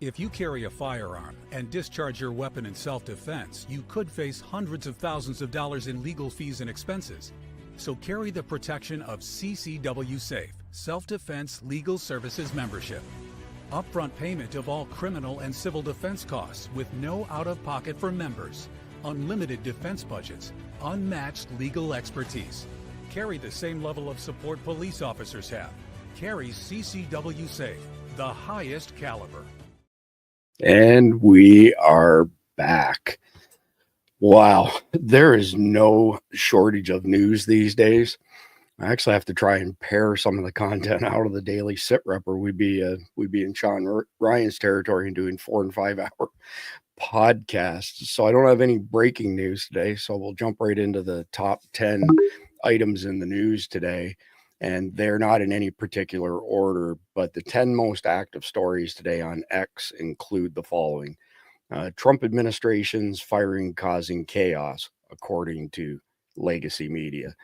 If you carry a firearm and discharge your weapon in self-defense, you could face hundreds of thousands of dollars in legal fees and expenses. So carry the protection of CCW Safe, Self-Defense Legal Services membership. Upfront payment of all criminal and civil defense costs with no out-of-pocket for members. Unlimited defense budgets, unmatched legal expertise. Carry the same level of support police officers have. Carry CCW Safe, the highest caliber. And we are back. Wow, there is no shortage of news these days. I actually have to try and pare some of the content out of the daily sit rep, or we'd be in Sean Ryan's territory and doing 4 and 5 hour podcasts. So I don't have any breaking news today. So we'll jump right into the top 10 items in the news today. And they're not in any particular order, but the 10 most active stories today on X include the following. Trump administration's firing causing chaos, according to legacy media.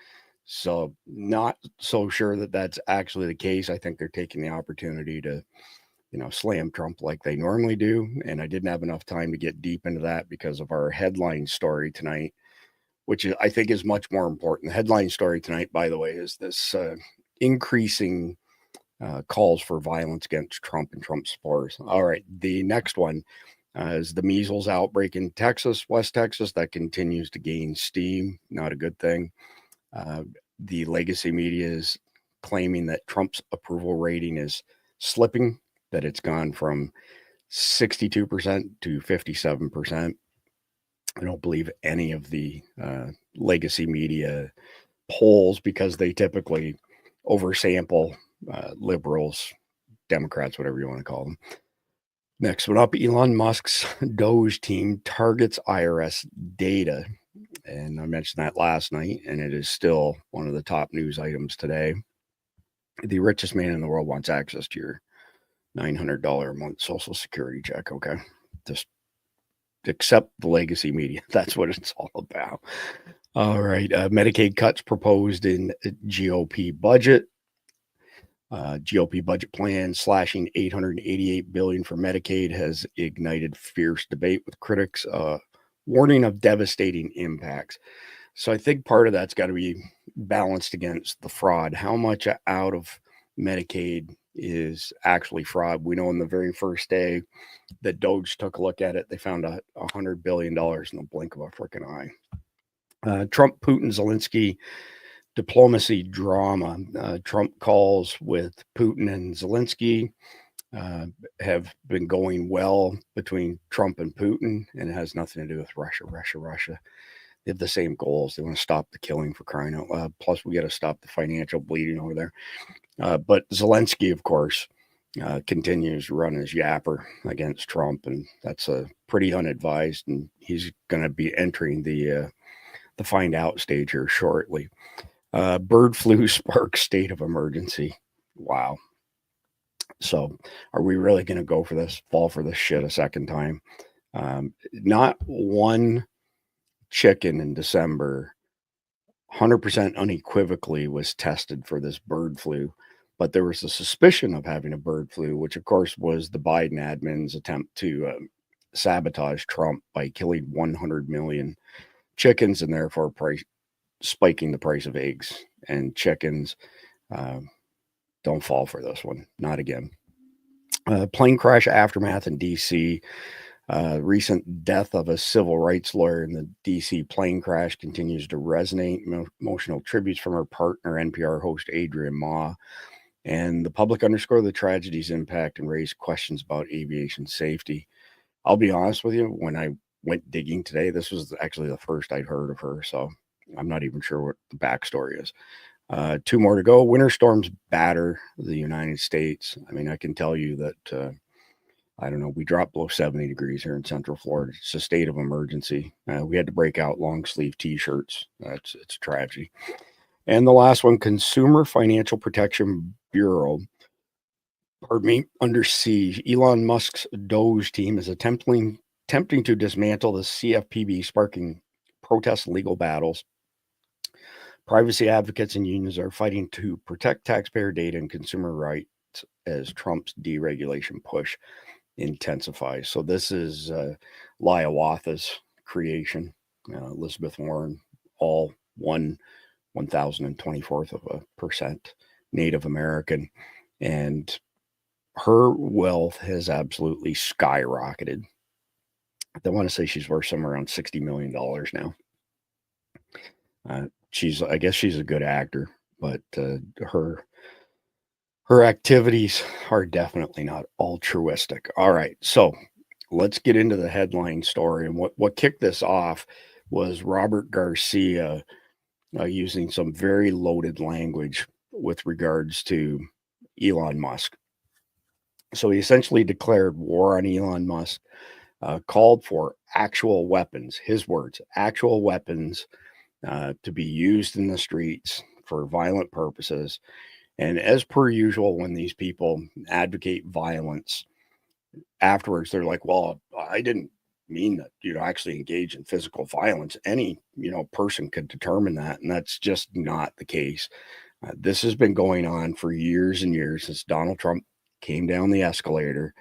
So not so sure that that's actually the case. I think they're taking the opportunity to, slam Trump like they normally do. And I didn't have enough time to get deep into that because of our headline story tonight, which I think is much more important. The headline story tonight, by the way, is this increasing calls for violence against Trump and Trump supporters. All right, the next one is the measles outbreak in Texas, West Texas, that continues to gain steam. Not a good thing. The legacy media is claiming that Trump's approval rating is slipping, that it's gone from 62% to 57%. I don't believe any of the legacy media polls because they typically oversample liberals, Democrats, whatever you want to call them. Next one up, Elon Musk's DOGE team targets IRS data. And I mentioned that last night, and it is still one of the top news items today. The richest man in the world wants access to your $900 a month Social Security check. Okay. Just accept the legacy media. That's what it's all about. All right. Medicaid cuts proposed in GOP budget. GOP budget plan slashing $888 billion for Medicaid has ignited fierce debate with critics, warning of devastating impacts. So I think part of that's got to be balanced against the fraud. How much out of Medicaid is actually fraud? We know in the very first day that DOGE took a look at it, they found $100 billion in the blink of a freaking eye. Trump, Putin, Zelensky diplomacy drama. Trump calls with Putin and Zelensky have been going well between Trump and Putin, and it has nothing to do with Russia. They have the same goals. They want to stop the killing, for crying out loud. Plus, we got to stop the financial bleeding over there. But Zelensky, of course, continues to run his yapper against Trump, and that's pretty unadvised. And he's going to be entering the find out stage here shortly. Bird flu sparks state of emergency. Wow. So are we really going to fall for this shit a second time? Not one chicken in December 100% unequivocally was tested for this bird flu, but there was a suspicion of having a bird flu, which of course was the Biden admin's attempt to sabotage Trump by killing 100 million chickens and therefore spiking the price of eggs and chickens. Don't fall for this one. Not again. Plane crash aftermath in D.C. Recent death of a civil rights lawyer in the D.C. plane crash continues to resonate. Emotional tributes from her partner, NPR host Adrian Ma. And the public underscore the tragedy's impact and raise questions about aviation safety. I'll be honest with you, when I went digging today, this was actually the first I'd heard of her, so I'm not even sure what the backstory is. 2 more to go. Winter storms batter the United States. I mean, I can tell you that, I don't know, we dropped below 70 degrees here in Central Florida. It's a state of emergency. We had to break out long sleeve t-shirts. It's a tragedy. And the last one, Consumer Financial Protection Bureau, under siege. Elon Musk's DOGE team is attempting to dismantle the CFPB, sparking protests and legal battles. Privacy advocates and unions are fighting to protect taxpayer data and consumer rights as Trump's deregulation push intensifies. So this is Liawatha's creation, Elizabeth Warren, all 1,024% Native American, and her wealth has absolutely skyrocketed. I want to say she's worth somewhere around $60 million now. I guess she's a good actor, but her activities are definitely not altruistic. All right, so let's get into the headline story. And what kicked this off was Robert Garcia using some very loaded language with regards to Elon Musk. So he essentially declared war on Elon Musk, called for actual weapons, his words, actual weapons to be used in the streets for violent purposes. And as per usual, when these people advocate violence, afterwards they're like, well, I didn't mean that, actually engage in physical violence. Any, person could determine that. And that's just not the case. This has been going on for years and years since Donald Trump came down the escalator,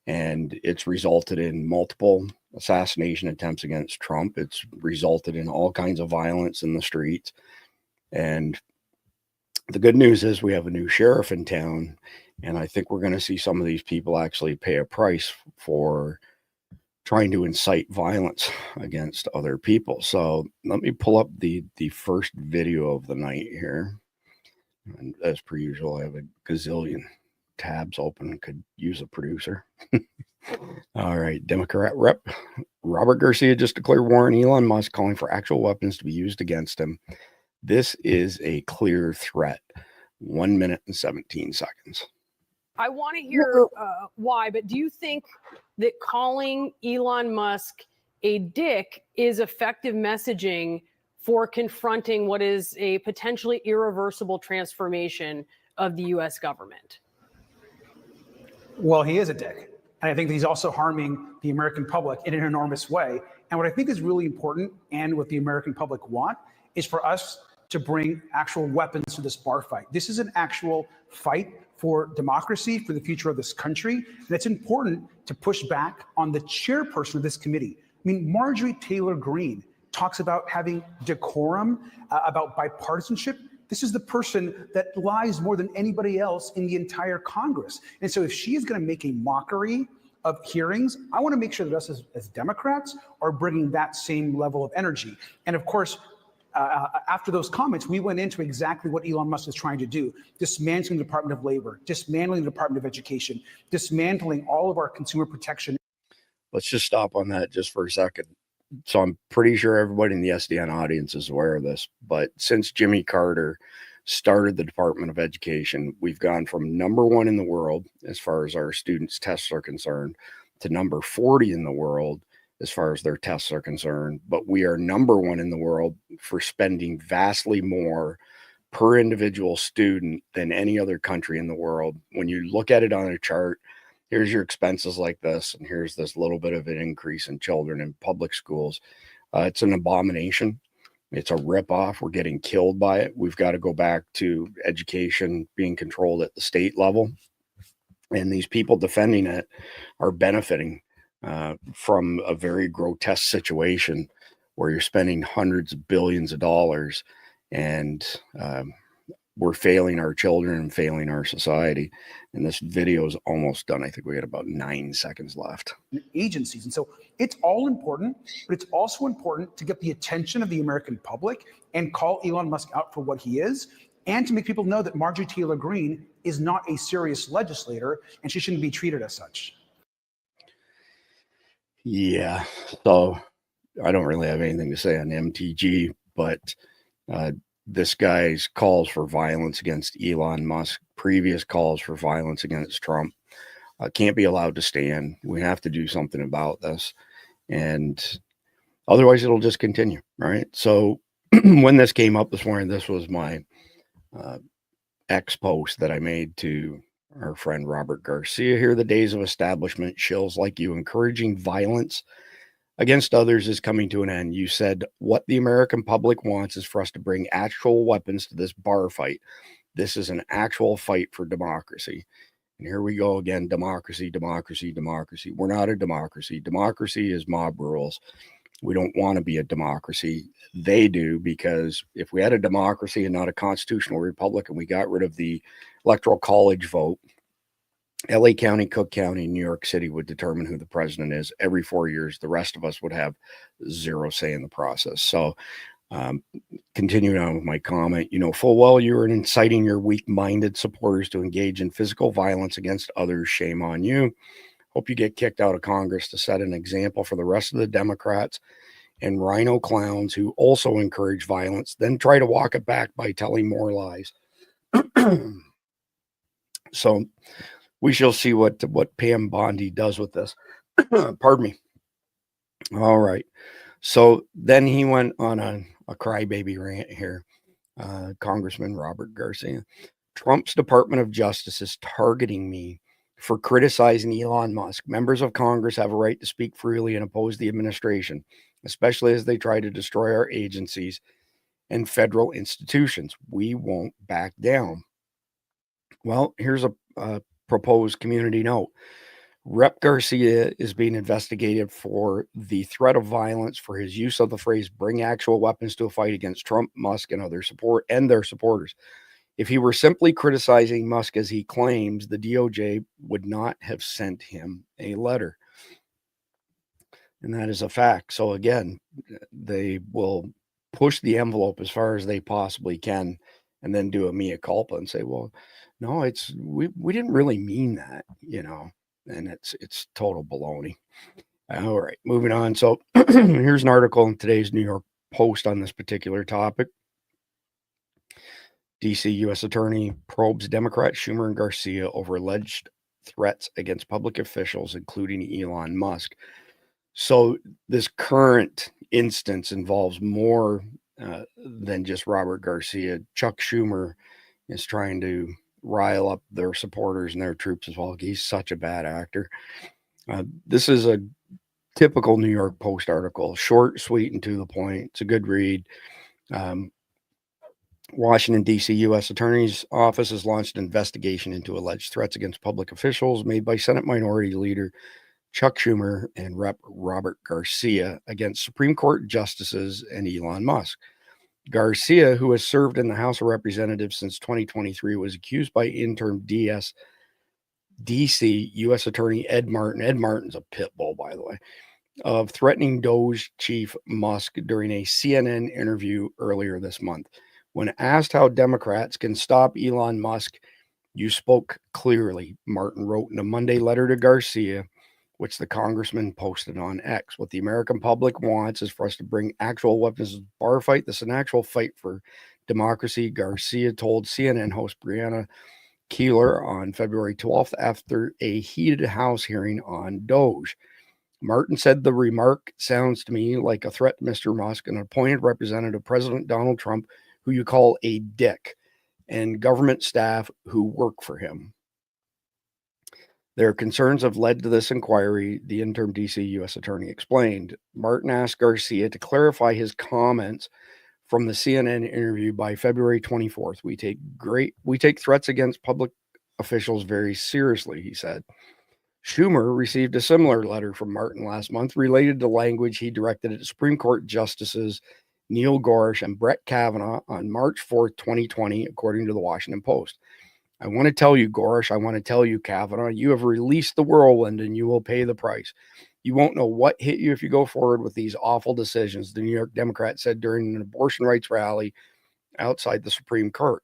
and it's resulted in multiple assassination attempts against Trump. It's resulted in all kinds of violence in the streets. And the good news is we have a new sheriff in town, and I think we're going to see some of these people actually pay a price for trying to incite violence against other people. So let me pull up the first video of the night here. And as per usual, I have a gazillion tabs open, could use a producer. All right, Democrat Rep Robert Garcia just declared war on Elon Musk, calling for actual weapons to be used against him. This is a clear threat. 1 minute and 17 seconds. I want to hear why, but do you think that calling Elon Musk a dick is effective messaging for confronting what is a potentially irreversible transformation of the U.S. government? Well, he is a dick. And I think that he's also harming the American public in an enormous way. And what I think is really important, and what the American public want, is for us to bring actual weapons to this bar fight. This is an actual fight for democracy, for the future of this country. And it's important to push back on the chairperson of this committee. I mean, Marjorie Taylor Greene talks about having decorum, about bipartisanship. This is the person that lies more than anybody else in the entire Congress. And so if she is going to make a mockery of hearings, I want to make sure that us as Democrats are bringing that same level of energy. And of course, after those comments, we went into exactly what Elon Musk is trying to do: dismantling the Department of Labor, dismantling the Department of Education, dismantling all of our consumer protection. Let's just stop on that just for a second. So I'm pretty sure everybody in the SDN audience is aware of this, but since Jimmy Carter started the Department of Education, we've gone from #1 in the world as far as our students' tests are concerned to number 40 in the world as far as their tests are concerned. But we are #1 in the world for spending vastly more per individual student than any other country in the world. When you look at it on a chart, here's your expenses like this, and here's this little bit of an increase in children in public schools. It's an abomination. It's a ripoff. We're getting killed by it. We've got to go back to education being controlled at the state level. And these people defending it are benefiting from a very grotesque situation where you're spending hundreds of billions of dollars, and we're failing our children and failing our society. And this video is almost done. I think we got about 9 seconds left. Agencies. And so it's all important, but it's also important to get the attention of the American public and call Elon Musk out for what he is, and to make people know that Marjorie Taylor Greene is not a serious legislator and she shouldn't be treated as such. Yeah, so I don't really have anything to say on MTG, but this guy's calls for violence against Elon Musk, previous calls for violence against Trump, can't be allowed to stand. We have to do something about this, and otherwise it'll just continue, right? So when this came up this morning, this was my X post that I made to our friend Robert Garcia here. The days of establishment shills like you encouraging violence against others is coming to an end. You said what the American public wants is for us to bring actual weapons to this bar fight. This is an actual fight for democracy. And here we go again, democracy, democracy, democracy. We're not a democracy. Democracy is mob rules. We don't want to be a democracy. They do, because if we had a democracy and not a constitutional republic and we got rid of the electoral college vote, LA County, Cook County, New York City would determine who the president is every 4 years. The rest of us would have zero say in the process. So continuing on with my comment, you know full well you're inciting your weak-minded supporters to engage in physical violence against others. Shame on you. Hope you get kicked out of Congress to set an example for the rest of the Democrats and rhino clowns who also encourage violence, then try to walk it back by telling more lies. So we shall see what Pam Bondi does with this. Pardon me. All right. So then he went on a crybaby rant here. Congressman Robert Garcia. Trump's Department of Justice is targeting me for criticizing Elon Musk. Members of Congress have a right to speak freely and oppose the administration, especially as they try to destroy our agencies and federal institutions. We won't back down. Well, here's a proposed community note. Rep. Garcia is being investigated for the threat of violence for his use of the phrase "bring actual weapons to a fight" against Trump, Musk, and their supporters. If he were simply criticizing Musk as he claims, the DOJ would not have sent him a letter. And that is a fact. So again, they will push the envelope as far as they possibly can and then do a mea culpa and say, well, no, we didn't really mean that, and it's total baloney. All right, moving on. So here's an article in today's New York Post on this particular topic. DC U.S. Attorney probes Democrat Schumer and Garcia over alleged threats against public officials, including Elon Musk. So this current instance involves more than just Robert Garcia. Chuck Schumer is trying to rile up their supporters and their troops as well. He's such a bad actor. This is a typical New York Post article, short, sweet, and to the point. It's a good read. Washington, D.C. U.S. Attorney's Office has launched an investigation into alleged threats against public officials made by Senate Minority Leader Chuck Schumer and Rep. Robert Garcia against Supreme Court justices and Elon Musk. Garcia, who has served in the House of Representatives since 2023, was accused by interim DC U.S. Attorney Ed Martin's a pit bull, by the way, of threatening DOGE chief Musk during a CNN interview earlier this month. When asked how Democrats can stop Elon Musk, "You spoke clearly," Martin wrote in a Monday letter to Garcia, which the congressman posted on X. What the American public wants is for us to bring actual weapons to the bar fight. This is an actual fight for democracy, Garcia told CNN host Brianna Keeler on February 12th after a heated House hearing on DOGE. Martin said, "The remark sounds to me like a threat to Mr. Musk, an appointed representative, President Donald Trump, who you call a dick, and government staff who work for him. Their concerns have led to this inquiry," the interim DC U.S. Attorney explained. Martin asked Garcia to clarify his comments from the CNN interview by February 24th. We take threats against public officials very seriously," he said. Schumer received a similar letter from Martin last month related to language he directed at Supreme Court Justices Neil Gorsuch and Brett Kavanaugh on March 4th, 2020, according to the Washington Post. "I want to tell you, Gorsuch, I want to tell you, Kavanaugh, you have released the whirlwind and you will pay the price. You won't know what hit you if you go forward with these awful decisions," the New York Democrat said during an abortion rights rally outside the Supreme Court.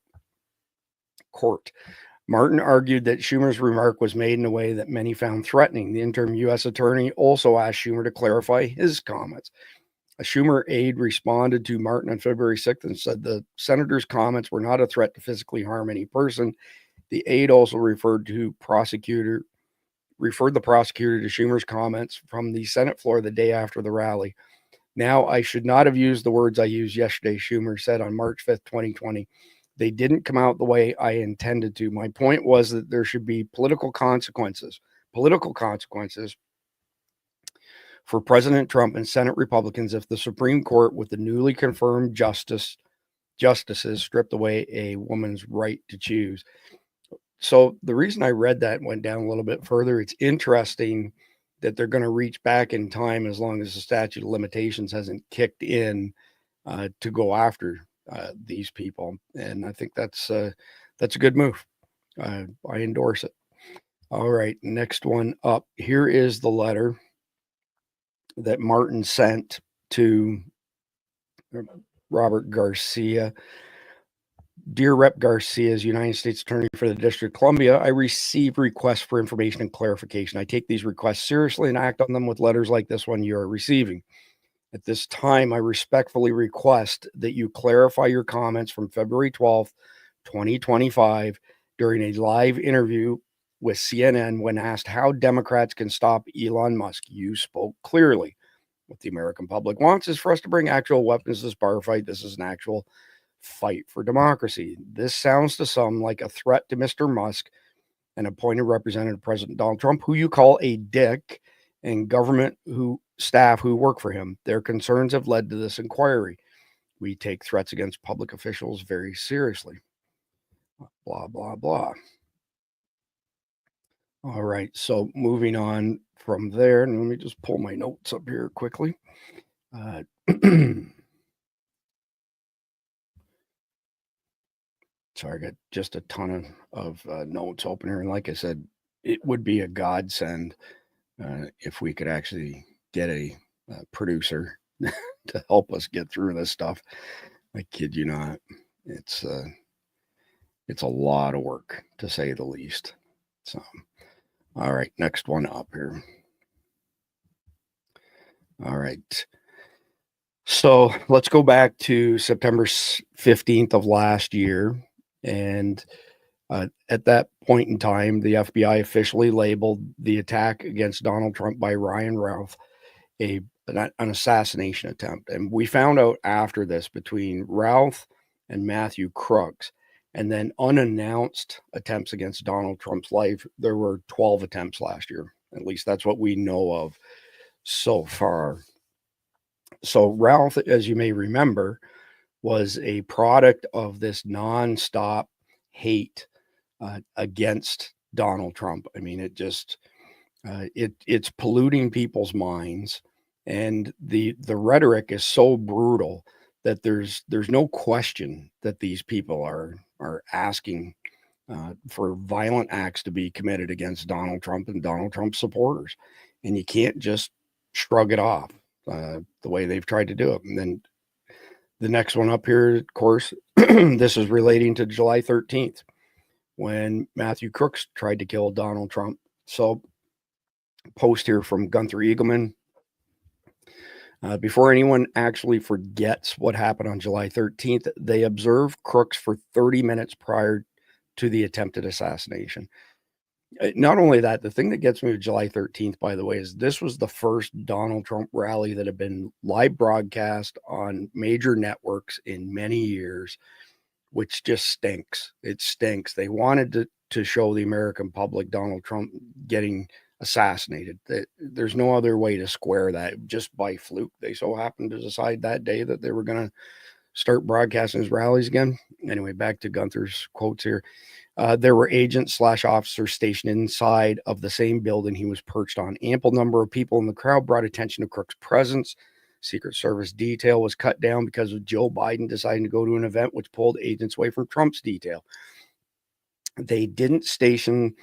Martin argued that Schumer's remark was made in a way that many found threatening. The interim U.S. Attorney also asked Schumer to clarify his comments. A Schumer aide responded to Martin on February 6th and said the senator's comments were not a threat to physically harm any person. The aide also referred the prosecutor to Schumer's comments from the Senate floor the day after the rally. "Now, I should not have used the words I used yesterday," Schumer said on March 5th, 2020. "They didn't come out the way I intended to. My point was that there should be political consequences for President Trump and Senate Republicans if the Supreme Court, with the newly confirmed justices, stripped away a woman's right to choose." So the reason I read that and went down a little bit further, it's interesting that they're going to reach back in time as long as the statute of limitations hasn't kicked in to go after these people. And I think that's a good move. I endorse it. All right, next one up. Here is the letter that Martin sent to Robert Garcia. Dear Rep Garcia, United States Attorney for the District of Columbia, I receive requests for information and clarification. I take these requests seriously and act on them with letters like this one you are receiving. At this time, I respectfully request that you clarify your comments from February 12th, 2025, during a live interview with CNN when asked how Democrats can stop Elon Musk. You spoke clearly. What the American public wants is for us to bring actual weapons to this bar fight. This is an actual fight for democracy. This sounds to some like a threat to Mr. Musk and appointed Representative President Donald Trump, who you call a dick, and government staff who work for him. Their concerns have led to this inquiry. We take threats against public officials very seriously. Blah, blah, blah. All right, so moving on from there, and let me just pull my notes up here quickly. Sorry, I got just a ton of notes open here. And like I said, it would be a godsend if we could actually get a producer to help us get through this stuff. I kid you not. It's a lot of work, to say the least. So, all right, next one up here. All right. So let's go back to September 15th of last year. And at that point in time, the FBI officially labeled the attack against Donald Trump by Ryan Routh an assassination attempt. And we found out after this, between Routh and Matthew Crooks, and then unannounced attempts against Donald Trump's life, there were 12 attempts last year. At least that's what we know of so far. So Routh, as you may remember, was a product of this nonstop hate against Donald Trump. I mean, it just it's polluting people's minds, and the rhetoric is so brutal that there's no question that these people are asking for violent acts to be committed against Donald Trump and Donald Trump supporters, and you can't just shrug it off the way they've tried to do it. And then the next one up here, of course, this is relating to July 13th, when Matthew Crooks tried to kill Donald Trump. So, post here from Gunther Eagleman. Before anyone actually forgets what happened on July 13th, they observed Crooks for 30 minutes prior to the attempted assassination. Not only that, the thing that gets me with July 13th, by the way, is this was the first Donald Trump rally that had been live broadcast on major networks in many years, which just stinks. It stinks. They wanted to show the American public Donald Trump getting assassinated. There's no other way to square that, just by fluke. They so happened to decide that day that they were going to start broadcasting his rallies again. Anyway, back to Gunther's quotes here. There were agents/officers stationed inside of the same building he was perched on. Ample number of people in the crowd brought attention to Crook's presence. Secret Service detail was cut down because of Joe Biden deciding to go to an event which pulled agents away from Trump's detail. They didn't station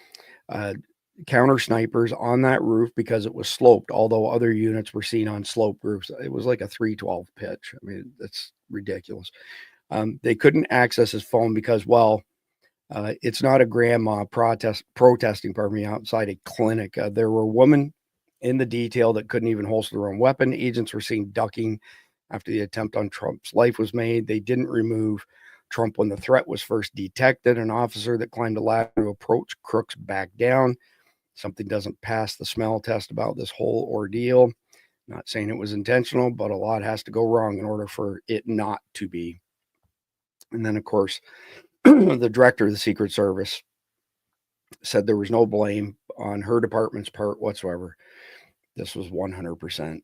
counter snipers on that roof because it was sloped, although other units were seen on slope roofs. It was like a 312 pitch. I mean, that's ridiculous. They couldn't access his phone because, well, it's not a grandma protesting, outside a clinic. There were women in the detail that couldn't even holster their own weapon. Agents were seen ducking after the attempt on Trump's life was made. They didn't remove Trump when the threat was first detected. An officer that climbed a ladder to approach Crooks backed down. Something doesn't pass the smell test about this whole ordeal. Not saying it was intentional, but a lot has to go wrong in order for it not to be. And then, of course, the director of the Secret Service said there was no blame on her department's part whatsoever. This was 100%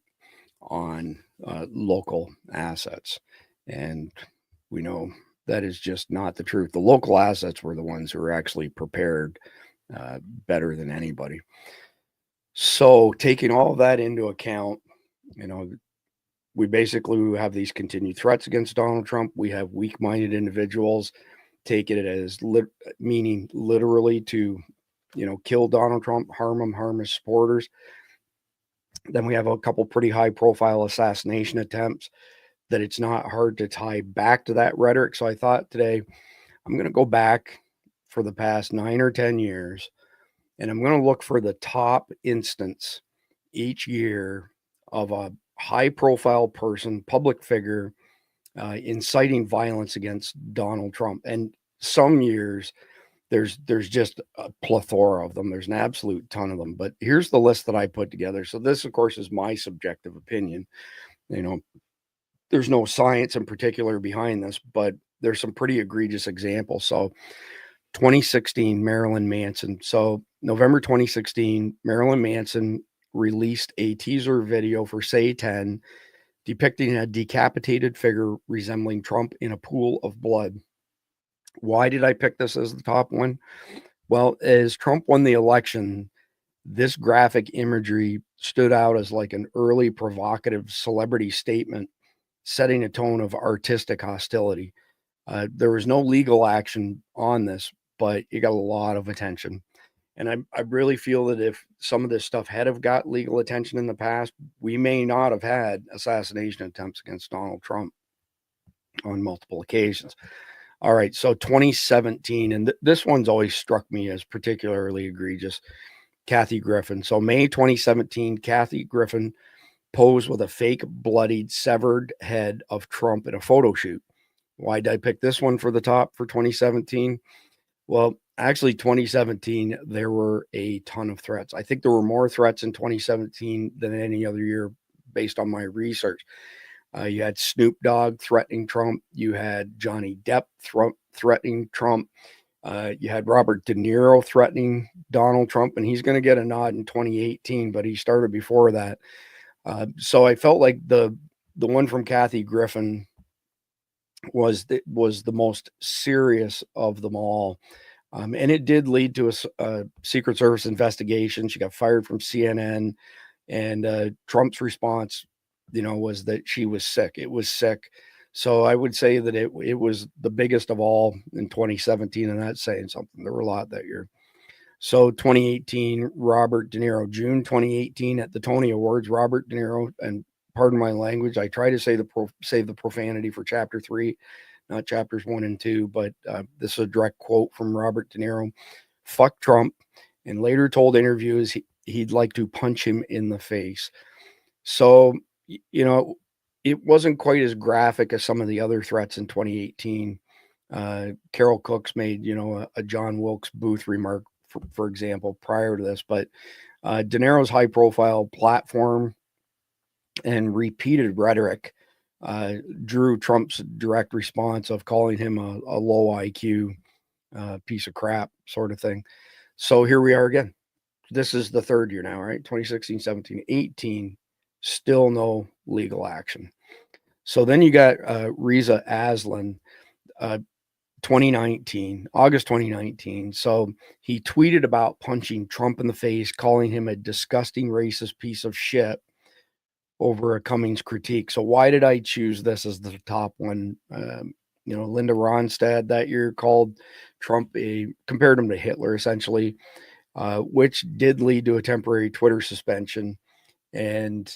on local assets. And we know That is just not the truth. The local assets were the ones who were actually prepared better than anybody. So taking all of that into account, you know, we basically have these continued threats against Donald Trump. We have weak-minded individuals taking it as meaning literally to, you know, kill Donald Trump, harm him, harm his supporters. Then we have a couple pretty high-profile assassination attempts that it's not hard to tie back to that rhetoric. So I thought today I'm going to go back for the past 9 or 10 years, and I'm going to look for the top instance each year of a high-profile person, public figure, inciting violence against Donald Trump. And some years there's just a plethora of them. There's an absolute ton of them. But here's the list that I put together. So this, of course, is my subjective opinion. You know, there's no science in particular behind this, but there's some pretty egregious examples. So 2016, Marilyn Manson. So November 2016, Marilyn Manson released a teaser video for Say 10 depicting a decapitated figure resembling Trump in a pool of blood. Why did I pick this as the top one? Well, as Trump won the election, this graphic imagery stood out as like an early provocative celebrity statement, setting a tone of artistic hostility. There was no legal action on this, but it got a lot of attention. And I really feel that if some of this stuff had have got legal attention in the past, we may not have had assassination attempts against Donald Trump on multiple occasions. All right, so 2017, and this one's always struck me as particularly egregious. Kathy Griffin. So May 2017, Kathy Griffin posed with a fake bloodied severed head of Trump in a photo shoot. Why did I pick this one for the top for 2017? Well, actually 2017, there were a ton of threats. I think there were more threats in 2017 than any other year based on my research. You had Snoop Dogg threatening Trump. You had Johnny Depp threatening Trump. You had Robert De Niro threatening Donald Trump, and he's going to get a nod in 2018, but he started before that. So I felt like the one from Kathy Griffin was the most serious of them all. And it did lead to a Secret Service investigation. She got fired from CNN, and Trump's response, was that she was sick. It was sick. So I would say that it was the biggest of all in 2017, and that's saying something. There were a lot that year. So 2018, Robert De Niro, June 2018 at the Tony Awards, Robert De Niro, and pardon my language, I try to save the profanity for chapter 3, not chapters 1 and 2, but this is a direct quote from Robert De Niro. Fuck Trump, and later told interviewers he'd like to punch him in the face. So, it wasn't quite as graphic as some of the other threats in 2018. Carol Cooks made, a John Wilkes Booth remark, for example, prior to this, but De Niro's high profile platform and repeated rhetoric drew Trump's direct response of calling him a low IQ piece of crap sort of thing. So here we are again. This is the third year now, right? 2016, 17, 18, still no legal action. So then you got Reza Aslan, 2019, August 2019. So he tweeted about punching Trump in the face, calling him a disgusting racist piece of shit over a Cummings critique. So why did I choose this as the top one? Linda Ronstadt that year called Trump compared him to Hitler, essentially, which did lead to a temporary Twitter suspension. And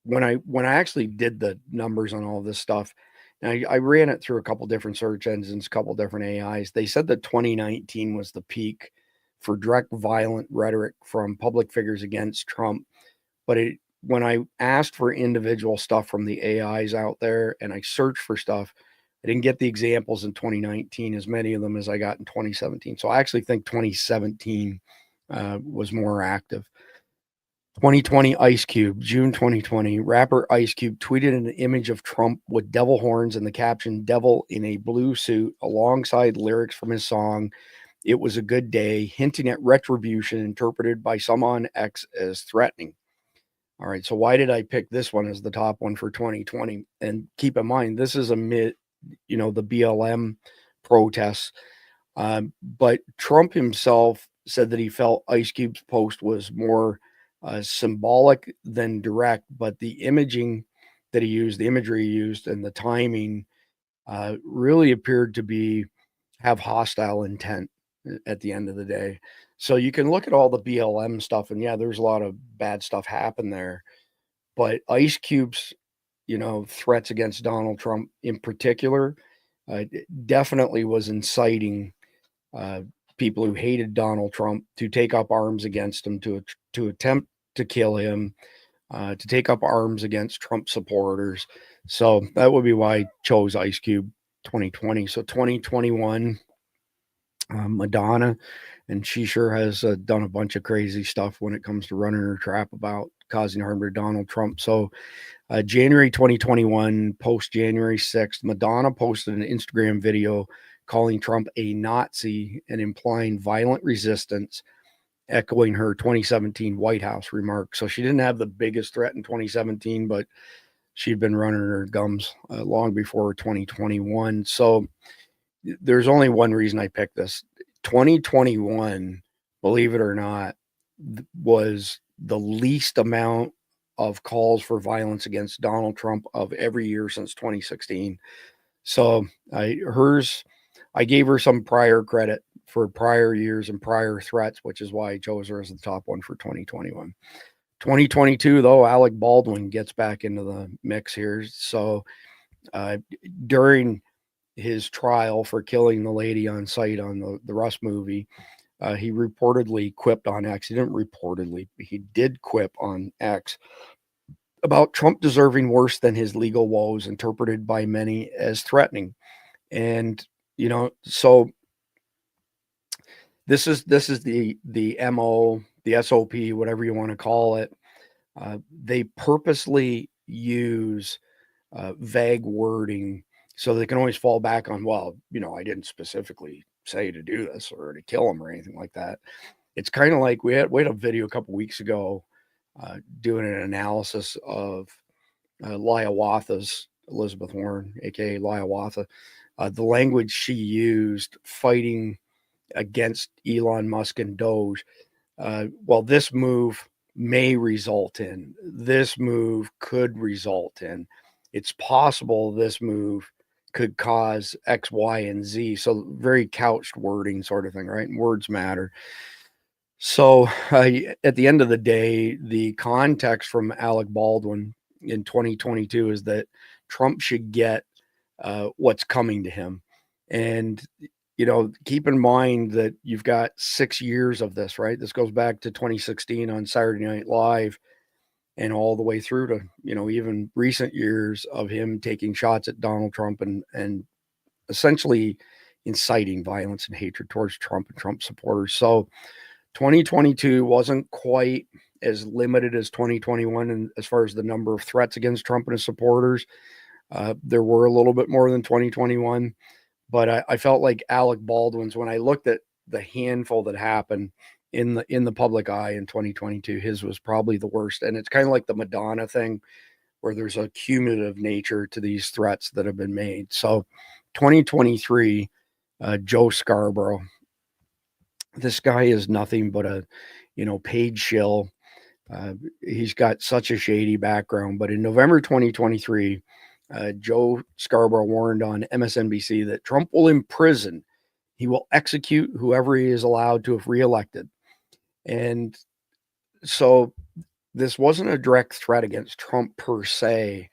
when I actually did the numbers on all this stuff, and I ran it through a couple different search engines, a couple different AIs, they said that 2019 was the peak for direct violent rhetoric from public figures against Trump. But when I asked for individual stuff from the AIs out there and I searched for stuff, I didn't get the examples in 2019, as many of them as I got in 2017. So I actually think 2017 was more active. 2020 Ice Cube, June 2020, rapper Ice Cube tweeted an image of Trump with devil horns and the caption "Devil in a blue suit" alongside lyrics from his song "It Was a Good Day," hinting at retribution interpreted by some on X as threatening. All right, so why did I pick this one as the top one for 2020? And keep in mind, this is amid the BLM protests. But Trump himself said that he felt Ice Cube's post was more symbolic than direct, but the imaging that he used, the imagery he used, and the timing really appeared to have hostile intent at the end of the day. So you can look at all the BLM stuff, and yeah, there's a lot of bad stuff happen there. But Ice Cube's, threats against Donald Trump in particular, definitely was inciting people who hated Donald Trump to take up arms against him, to attempt to kill him, to take up arms against Trump supporters. So that would be why I chose Ice Cube 2020. So 2021, Madonna, and she sure has done a bunch of crazy stuff when it comes to running her trap about causing harm to Donald Trump. So January 2021, post January 6th, Madonna posted an Instagram video calling Trump a Nazi and implying violent resistance, echoing her 2017 White House remarks. So she didn't have the biggest threat in 2017, but she'd been running her gums long before 2021. So there's only one reason I picked this. 2021, believe it or not, was the least amount of calls for violence against Donald Trump of every year since 2016. So I gave her some prior credit for prior years and prior threats, which is why I chose her as the top one for 2021. 2022, though, Alec Baldwin gets back into the mix here. So during his trial for killing the lady on site on the Rust movie, he reportedly quipped on X. He didn't reportedly, he did quip on X about Trump deserving worse than his legal woes, interpreted by many as threatening. And, so this is the MO, the SOP, whatever you want to call it. They purposely use vague wording so they can always fall back on, well, I didn't specifically say to do this or to kill him or anything like that. It's kind of like we had a video a couple weeks ago doing an analysis of Liawatha's, Elizabeth Warren, aka Liawatha, the language she used fighting against Elon Musk and DOGE. Well, this move may result in, this move could result in, it's possible this move could cause X, Y, and Z. So very couched wording sort of thing, right? And words matter. So at the end of the day, the context from Alec Baldwin in 2022 is that Trump should get what's coming to him. And, keep in mind that you've got 6 years of this, right? This goes back to 2016 on Saturday Night Live and all the way through to, even recent years of him taking shots at Donald Trump and essentially inciting violence and hatred towards Trump and Trump supporters. So 2022 wasn't quite as limited as 2021, and as far as the number of threats against Trump and his supporters, there were a little bit more than 2021. But I felt like Alec Baldwin's, when I looked at the handful that happened in the public eye in 2022, his was probably the worst. And it's kind of like the Madonna thing, where there's a cumulative nature to these threats that have been made. So 2023, Joe Scarborough, this guy is nothing but a, paid shill. He's got such a shady background. But in November 2023, Joe Scarborough warned on MSNBC that Trump will imprison, he will execute whoever he is allowed to if reelected. And so this wasn't a direct threat against Trump per se,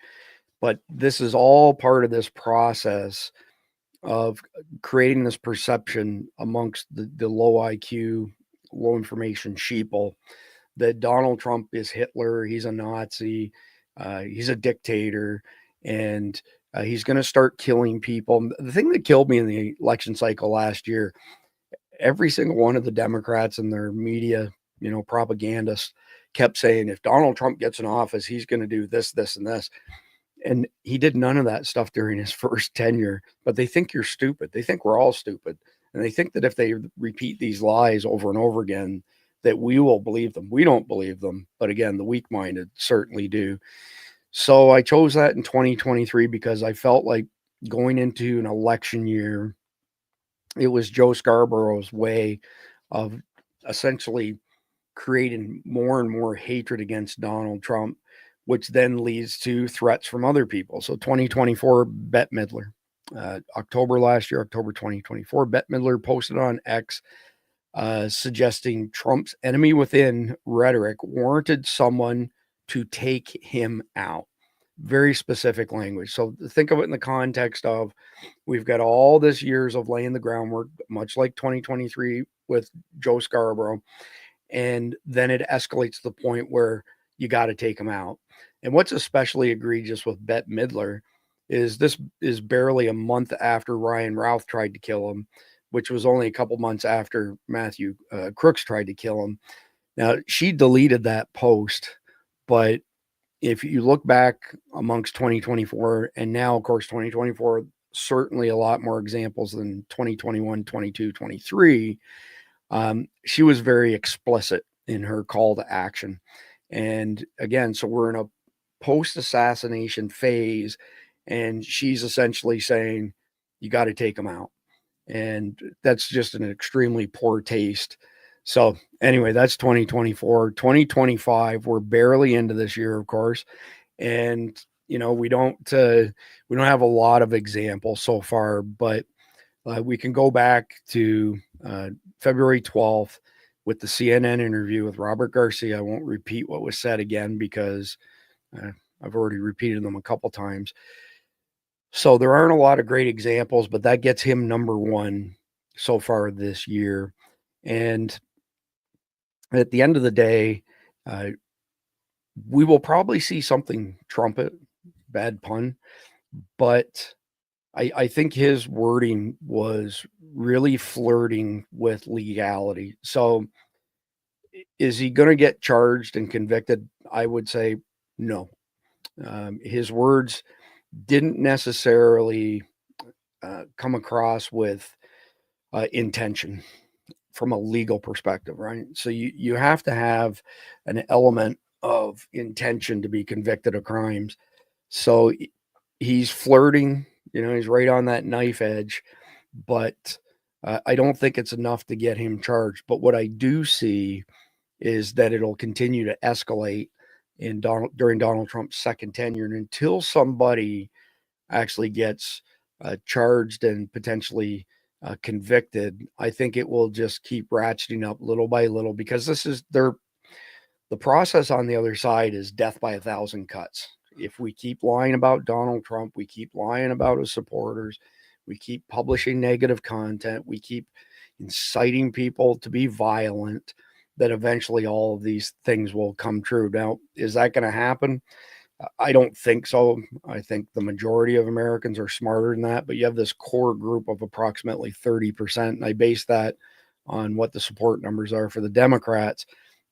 but this is all part of this process of creating this perception amongst the low IQ, low information sheeple that Donald Trump is Hitler, he's a Nazi, he's a dictator, and he's going to start killing people. The thing that killed me in the election cycle last year, every single one of the Democrats and their media, propagandists kept saying, if Donald Trump gets in office, he's going to do this, this, and this. And he did none of that stuff during his first tenure, but they think you're stupid. They think we're all stupid. And they think that if they repeat these lies over and over again, that we will believe them. We don't believe them. But again, the weak-minded certainly do. So I chose that in 2023 because I felt like going into an election year, it was Joe Scarborough's way of essentially creating more and more hatred against Donald Trump, which then leads to threats from other people. So 2024, Bette Midler, October last year, October 2024, Bette Midler posted on X suggesting Trump's enemy within rhetoric warranted someone to take him out. Very specific language. So think of it in the context of we've got all this years of laying the groundwork, much like 2023 with Joe Scarborough. And then it escalates to the point where you got to take him out. And what's especially egregious with Bette Midler is this is barely a month after Ryan Routh tried to kill him, which was only a couple months after Matthew Crooks tried to kill him. Now, she deleted that post, but if you look back amongst 2024 and now, of course, 2024, certainly a lot more examples than 2021, 22, 23. She was very explicit in her call to action. And again, so we're in a post-assassination phase, and she's essentially saying, you got to take them out. And that's just an extremely poor taste. So anyway, that's 2024. 2025, we're barely into this year, of course. And, you know, we don't have a lot of examples so far, but we can go back to February 12th with the CNN interview with Robert Garcia. I won't repeat what was said again because I've already repeated them a couple times. So there aren't a lot of great examples, but that gets him number one so far this year. And at the end of the day, we will probably see something trumpet, bad pun, but I think his wording was really flirting with legality. So is he going to get charged and convicted? I would say no. His words didn't necessarily come across with intention from a legal perspective, right? So you have to have an element of intention to be convicted of crimes. So he's flirting, you know, he's right on that knife edge, but I don't think it's enough to get him charged. But what I do see is that it'll continue to escalate during Donald Trump's second tenure, and until somebody actually gets charged and potentially convicted, I think it will just keep ratcheting up little by little, because the process on the other side is death by 1,000 cuts. If we keep lying about Donald Trump, we keep lying about his supporters, we keep publishing negative content, we keep inciting people to be violent, that eventually all of these things will come true. Now, is that going to happen? I don't think so. I think the majority of Americans are smarter than that, but you have this core group of approximately 30%, and I base that on what the support numbers are for the Democrats,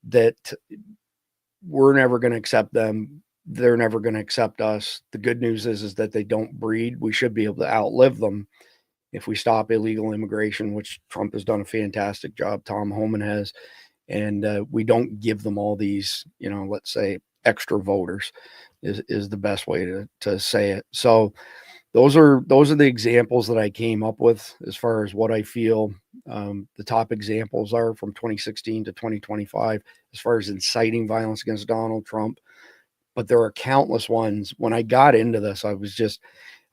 that we're never going to accept them. They're never going to accept us. The good news is that they don't breed. We should be able to outlive them if we stop illegal immigration, which Trump has done a fantastic job. Tom Homan has. And we don't give them all these, you know, let's say extra voters is the best way to say it. So those are the examples that I came up with as far as what I feel the top examples are from 2016 to 2025 as far as inciting violence against Donald Trump. But there are countless ones. When I got into this,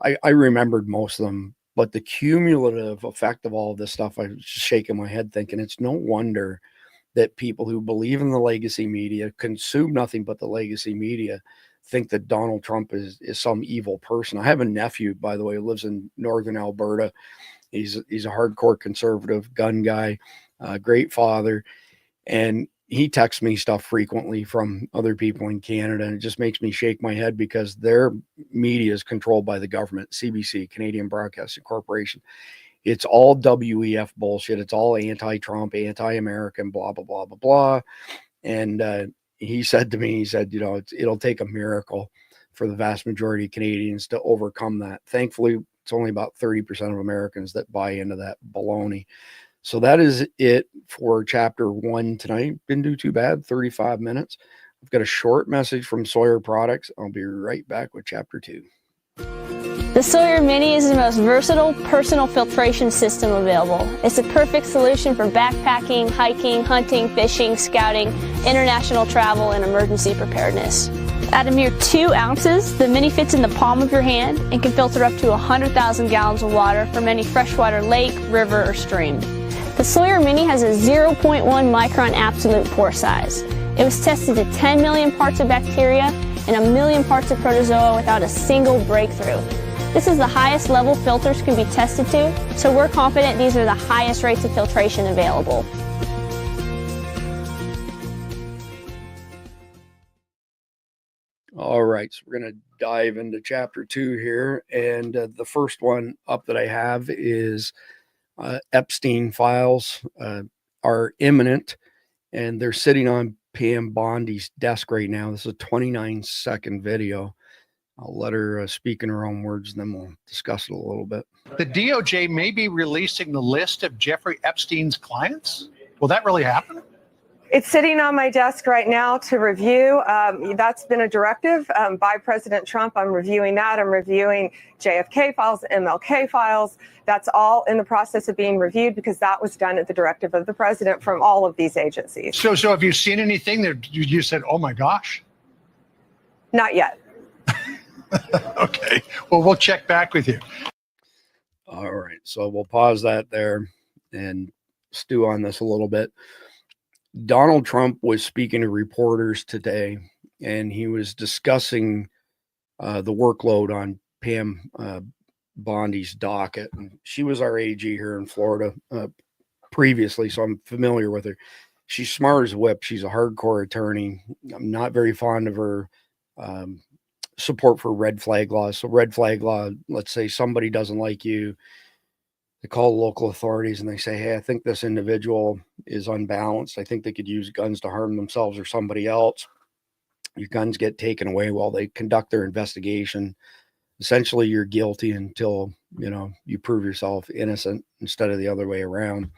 I remembered most of them, but the cumulative effect of all of this stuff, I was just shaking my head thinking it's no wonder that people who believe in the legacy media, consume nothing but the legacy media, think that Donald Trump is some evil person. I have a nephew, by the way, who lives in northern Alberta. He's a hardcore conservative gun guy, great father. And he texts me stuff frequently from other people in Canada, and it just makes me shake my head because their media is controlled by the government, CBC, Canadian Broadcasting Corporation. It's all WEF bullshit. It's all anti-Trump, anti-American, blah, blah, blah, blah, blah. And he said to me, you know, it'll take a miracle for the vast majority of Canadians to overcome that. Thankfully, it's only about 30% of Americans that buy into that baloney. So that is it for chapter 1 tonight. Didn't do too bad, 35 minutes. I've got a short message from Sawyer Products. I'll be right back with chapter 2. The Sawyer Mini is the most versatile personal filtration system available. It's a perfect solution for backpacking, hiking, hunting, fishing, scouting, international travel, and emergency preparedness. At a mere 2 ounces, the Mini fits in the palm of your hand and can filter up to 100,000 gallons of water from any freshwater lake, river, or stream. The Sawyer Mini has a 0.1 micron absolute pore size. It was tested to 10 million parts of bacteria and 1 million parts of protozoa without a single breakthrough. This is the highest level filters can be tested to, so we're confident these are the highest rates of filtration available. All right, so we're going to dive into chapter 2 here. And the first one up that I have is Epstein files are imminent, and they're sitting on Pam Bondi's desk right now. This is a 29-second video. I'll let her speak in her own words, and then we'll discuss it a little bit. The DOJ may be releasing the list of Jeffrey Epstein's clients. Will that really happen? It's sitting on my desk right now to review. That's been a directive by President Trump. I'm reviewing that. I'm reviewing JFK files, MLK files. That's all in the process of being reviewed because that was done at the directive of the president from all of these agencies. So have you seen anything that you said, oh my gosh? Not yet. Okay, well, we'll check back with you. All right, so we'll pause that there and stew on this a little bit. Donald Trump was speaking to reporters today, and he was discussing the workload on Pam Bondi's docket. And she was our AG here in Florida previously, so I'm familiar with her. She's smart as a whip. She's a hardcore attorney. I'm not very fond of her support for red flag laws. So red flag law, let's say somebody doesn't like you, they call local authorities and they say, hey, I think this individual is unbalanced. I think they could use guns to harm themselves or somebody else. Your guns get taken away while they conduct their investigation. Essentially, you're guilty until, you prove yourself innocent instead of the other way around.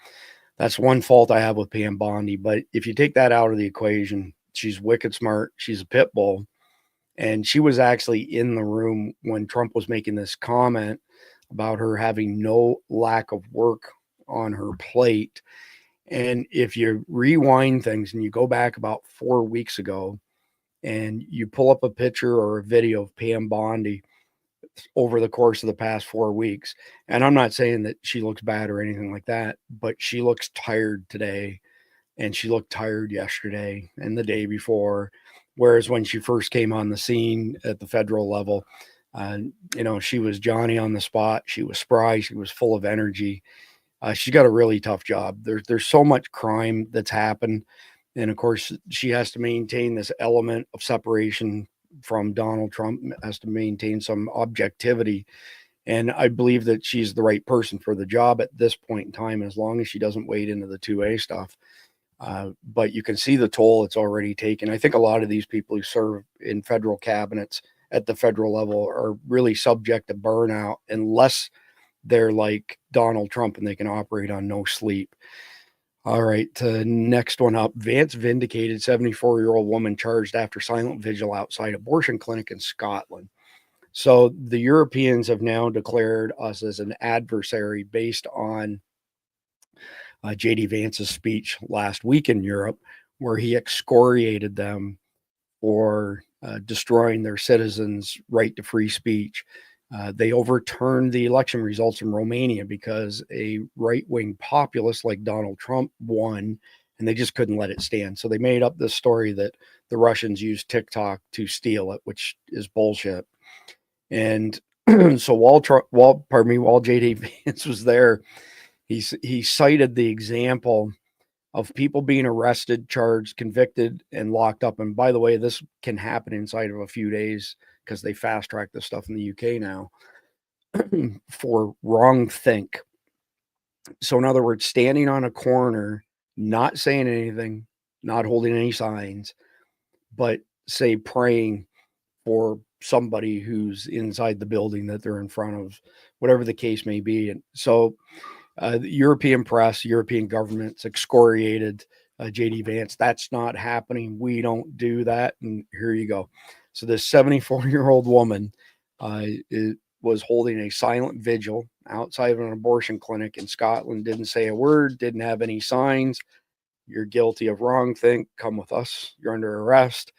That's one fault I have with Pam Bondi. But if you take that out of the equation, she's wicked smart. She's a pit bull. And she was actually in the room when Trump was making this comment about her having no lack of work on her plate. And if you rewind things and you go back about 4 weeks ago and you pull up a picture or a video of Pam Bondi over the course of the past 4 weeks, and I'm not saying that she looks bad or anything like that, but she looks tired today, and she looked tired yesterday and the day before. Whereas when she first came on the scene at the federal level, she was Johnny on the spot. She was spry. She was full of energy. She's got a really tough job. There's so much crime that's happened. And of course, she has to maintain this element of separation from Donald Trump, has to maintain some objectivity. And I believe that she's the right person for the job at this point in time, as long as she doesn't wade into the 2A stuff. But you can see the toll it's already taken. I think a lot of these people who serve in federal cabinets at the federal level are really subject to burnout unless they're like Donald Trump and they can operate on no sleep. All right, next one up. Vance vindicated 74-year-old woman charged after silent vigil outside abortion clinic in Scotland. So the Europeans have now declared us as an adversary based on J.D. Vance's speech last week in Europe, where he excoriated them for destroying their citizens' right to free speech. They overturned the election results in Romania because a right-wing populist like Donald Trump won, and they just couldn't let it stand. So they made up this story that the Russians used TikTok to steal it, which is bullshit. And so while J.D. Vance was there, he cited the example of people being arrested, charged, convicted, and locked up. And by the way, this can happen inside of a few days because they fast track this stuff in the UK now for wrong think. So in other words, standing on a corner, not saying anything, not holding any signs, but say praying for somebody who's inside the building that they're in front of, whatever the case may be. And so the European press, European governments excoriated J.D. Vance. That's not happening. We don't do that. And here you go. So this 74-year-old woman was holding a silent vigil outside of an abortion clinic in Scotland, didn't say a word, didn't have any signs. You're guilty of wrongthink. Come with us. You're under arrest.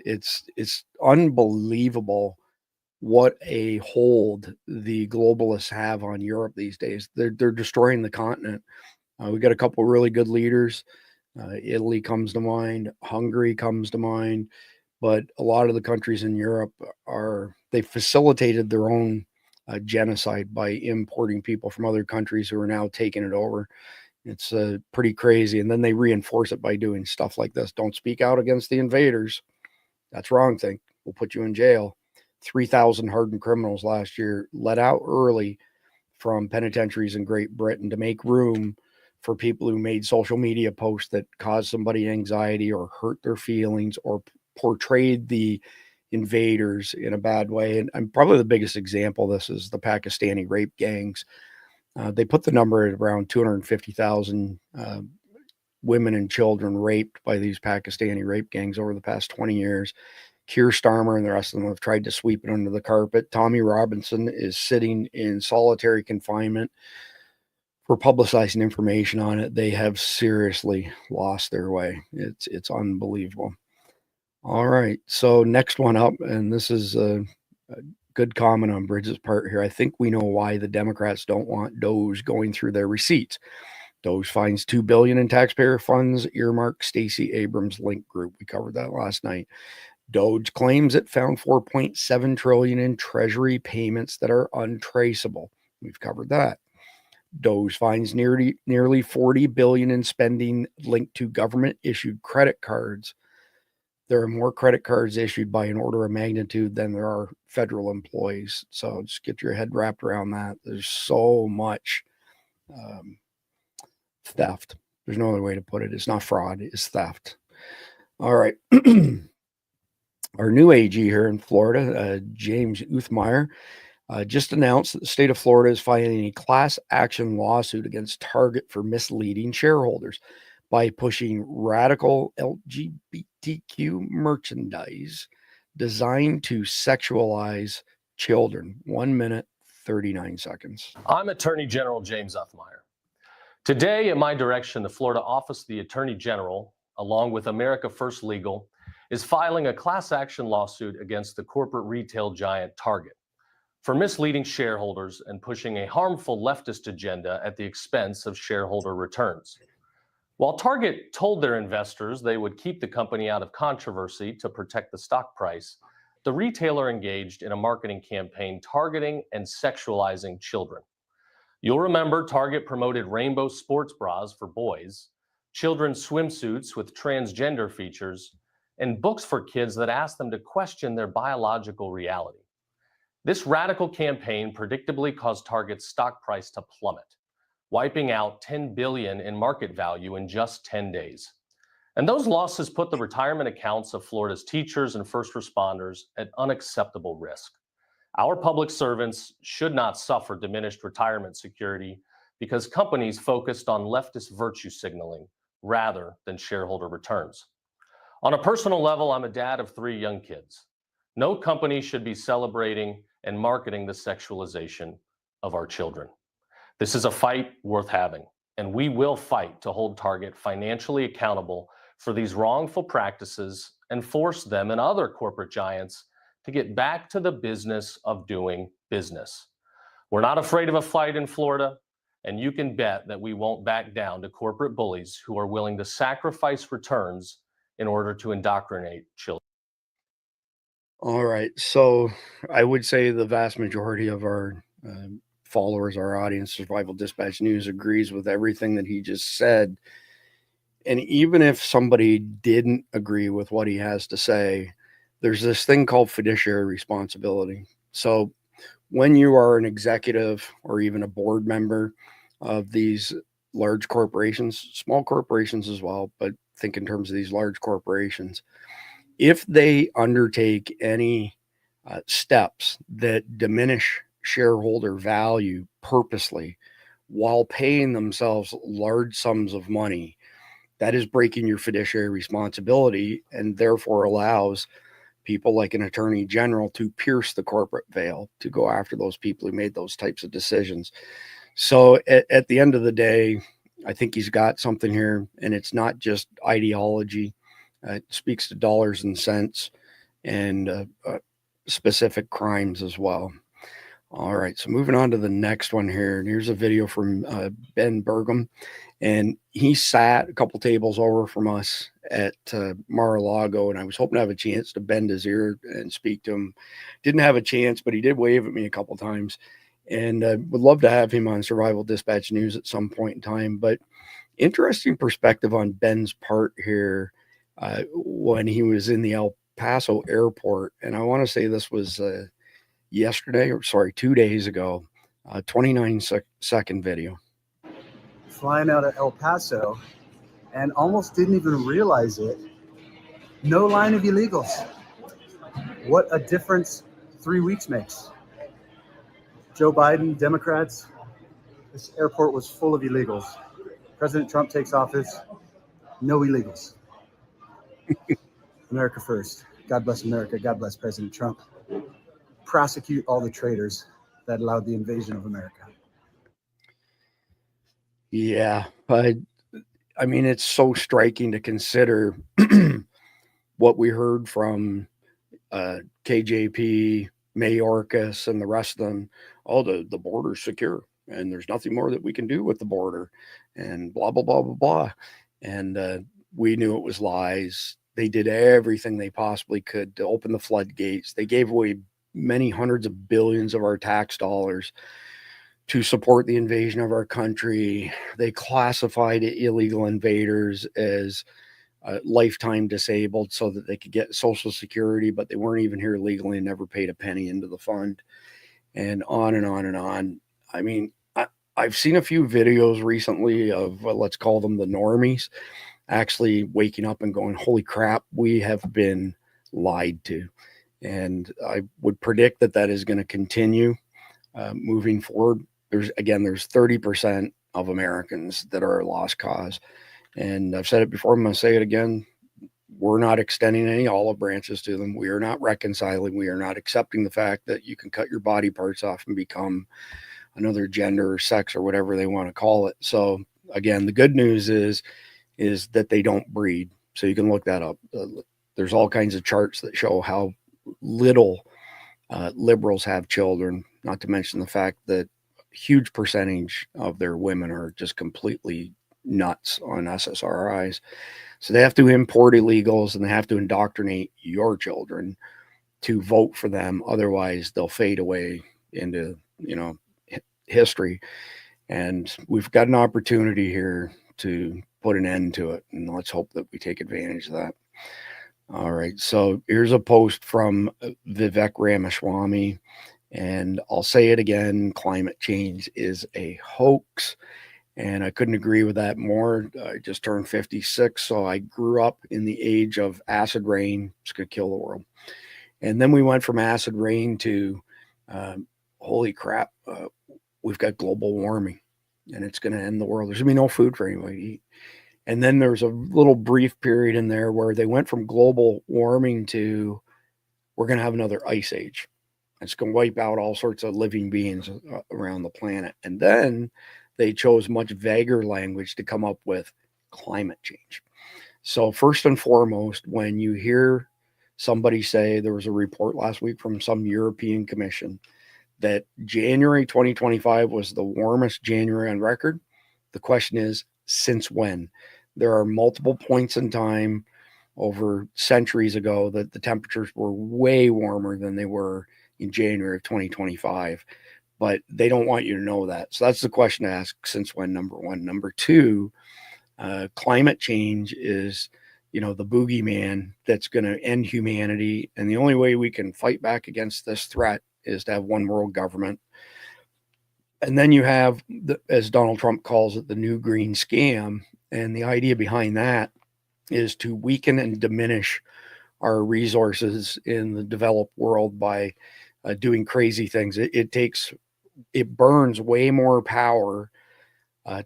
It's unbelievable what a hold the globalists have on Europe these days. They're destroying the continent. We got a couple of really good leaders. Italy comes to mind. Hungary comes to mind. But a lot of the countries in Europe they facilitated their own genocide by importing people from other countries who are now taking it over. It's pretty crazy. And then they reinforce it by doing stuff like this. Don't speak out against the invaders. That's wrongthink. We'll put you in jail. 3,000 hardened criminals last year let out early from penitentiaries in Great Britain to make room for people who made social media posts that caused somebody anxiety or hurt their feelings or portrayed the invaders in a bad way. And probably the biggest example of this is the Pakistani rape gangs. They put the number at around 250,000 women and children raped by these Pakistani rape gangs over the past 20 years. Keir Starmer and the rest of them have tried to sweep it under the carpet. Tommy Robinson is sitting in solitary confinement for publicizing information on it. They have seriously lost their way. It's unbelievable. All right, so next one up, and this is a good comment on Bridget's part here. I think we know why the Democrats don't want DOGE going through their receipts. DOGE finds $2 billion in taxpayer funds earmarked Stacey Abrams Link Group. We covered that last night. DOGE claims it found $4.7 trillion in treasury payments that are untraceable. We've covered that. DOGE finds nearly $40 billion in spending linked to government-issued credit cards. There are more credit cards issued by an order of magnitude than there are federal employees. So just get your head wrapped around that. There's so much theft. There's no other way to put it. It's not fraud, it's theft. All right. Our new AG here in Florida, James Uthmeyer, just announced that the state of Florida is filing a class action lawsuit against Target for misleading shareholders by pushing radical LGBTQ merchandise designed to sexualize children. 1 minute, 39 seconds. I'm Attorney General James Uthmeyer. Today, at my direction, the Florida Office of the Attorney General, along with America First Legal, is filing a class action lawsuit against the corporate retail giant Target for misleading shareholders and pushing a harmful leftist agenda at the expense of shareholder returns. While Target told their investors they would keep the company out of controversy to protect the stock price, the retailer engaged in a marketing campaign targeting and sexualizing children. You'll remember Target promoted rainbow sports bras for boys, children's swimsuits with transgender features, and books for kids that asked them to question their biological reality. This radical campaign predictably caused Target's stock price to plummet, wiping out $10 billion in market value in just 10 days. And those losses put the retirement accounts of Florida's teachers and first responders at unacceptable risk. Our public servants should not suffer diminished retirement security because companies focused on leftist virtue signaling rather than shareholder returns. On a personal level, I'm a dad of 3 young kids. No company should be celebrating and marketing the sexualization of our children. This is a fight worth having, and we will fight to hold Target financially accountable for these wrongful practices and force them and other corporate giants to get back to the business of doing business. We're not afraid of a fight in Florida, and you can bet that we won't back down to corporate bullies who are willing to sacrifice returns in order to indoctrinate children. All right. So I would say the vast majority of our followers, our audience, Survival Dispatch News agrees with everything that he just said. And even if somebody didn't agree with what he has to say, there's this thing called fiduciary responsibility. So when you are an executive or even a board member of these large corporations, small corporations as well, but think in terms of these large corporations, if they undertake any steps that diminish shareholder value purposely while paying themselves large sums of money, that is breaking your fiduciary responsibility and therefore allows people like an attorney general to pierce the corporate veil, to go after those people who made those types of decisions. So at the end of the day, I think he's got something here, and it's not just ideology. It speaks to dollars and cents and specific crimes as well. All right, so moving on to the next one here. Here's a video from Ben Burgum, and he sat a couple tables over from us at Mar-a-Lago, and I was hoping to have a chance to bend his ear and speak to him. Didn't have a chance, but he did wave at me a couple times, and would love to have him on Survival Dispatch News at some point in time. But interesting perspective on Ben's part here when he was in the El Paso airport, and I want to say this was yesterday, or sorry, 2 days ago, 29-second video. Flying out of El Paso and almost didn't even realize it. No line of illegals. What a difference 3 weeks makes. Joe Biden, Democrats, this airport was full of illegals. President Trump takes office, no illegals. America first. God bless America. God bless President Trump. Prosecute all the traitors that allowed the invasion of America. Yeah, I mean, it's so striking to consider what we heard from KJP, Mayorkas, and the rest of them. Oh, the border's secure, and there's nothing more that we can do with the border, and blah, blah, blah, blah, blah. And we knew it was lies. They did everything they possibly could to open the floodgates. They gave away many hundreds of billions of our tax dollars to support the invasion of our country. They classified illegal invaders as lifetime disabled so that they could get Social Security, but they weren't even here legally and never paid a penny into the fund, and on and on and on. I mean, I've seen a few videos recently of, let's call them the normies, actually waking up and going, holy crap, we have been lied to. And I would predict that that is going to continue moving forward. There's 30% of Americans that are a lost cause. And I've said it before, I'm going to say it again. We're not extending any olive branches to them. We are not reconciling. We are not accepting the fact that you can cut your body parts off and become another gender or sex or whatever they want to call it. So again, the good news is that they don't breed. So you can look that up. There's all kinds of charts that show how little liberals have children, not to mention the fact that a huge percentage of their women are just completely nuts on SSRIs. So they have to import illegals, and they have to indoctrinate your children to vote for them. Otherwise they'll fade away into, history. And we've got an opportunity here to put an end to it. And let's hope that we take advantage of that. All right. So here's a post from Vivek Ramaswamy, and I'll say it again. Climate change is a hoax. And I couldn't agree with that more. I just turned 56. So I grew up in the age of acid rain. It's going to kill the world. And then we went from acid rain to, holy crap, we've got global warming, and it's going to end the world. There's going to be no food for anybody to eat. And then there's a little brief period in there where they went from global warming to, we're going to have another ice age. It's going to wipe out all sorts of living beings around the planet. And then they chose much vaguer language to come up with climate change. So first and foremost, when you hear somebody say, there was a report last week from some European Commission that January 2025 was the warmest January on record, the question is, since when? There are multiple points in time over centuries ago that the temperatures were way warmer than they were in January of 2025, but they don't want you to know that. So that's the question to ask, since when, number one. Number two, climate change is, the boogeyman that's going to end humanity. And the only way we can fight back against this threat is to have one world government. And then you have, as Donald Trump calls it, the new green scam. And the idea behind that is to weaken and diminish our resources in the developed world by doing crazy things. It burns way more power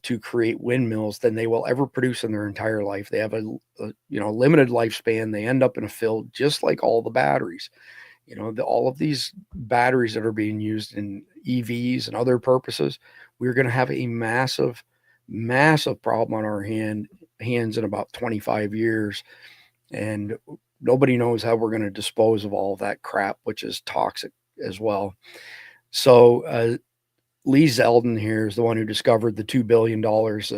to create windmills than they will ever produce in their entire life. They have a limited lifespan. They end up in a field just like all the batteries. All of these batteries that are being used in EVs and other purposes, we're going to have a massive, massive problem on our hands in about 25 years. And nobody knows how we're going to dispose of all of that crap, which is toxic as well. So Lee Zeldin here is the one who discovered the $2 billion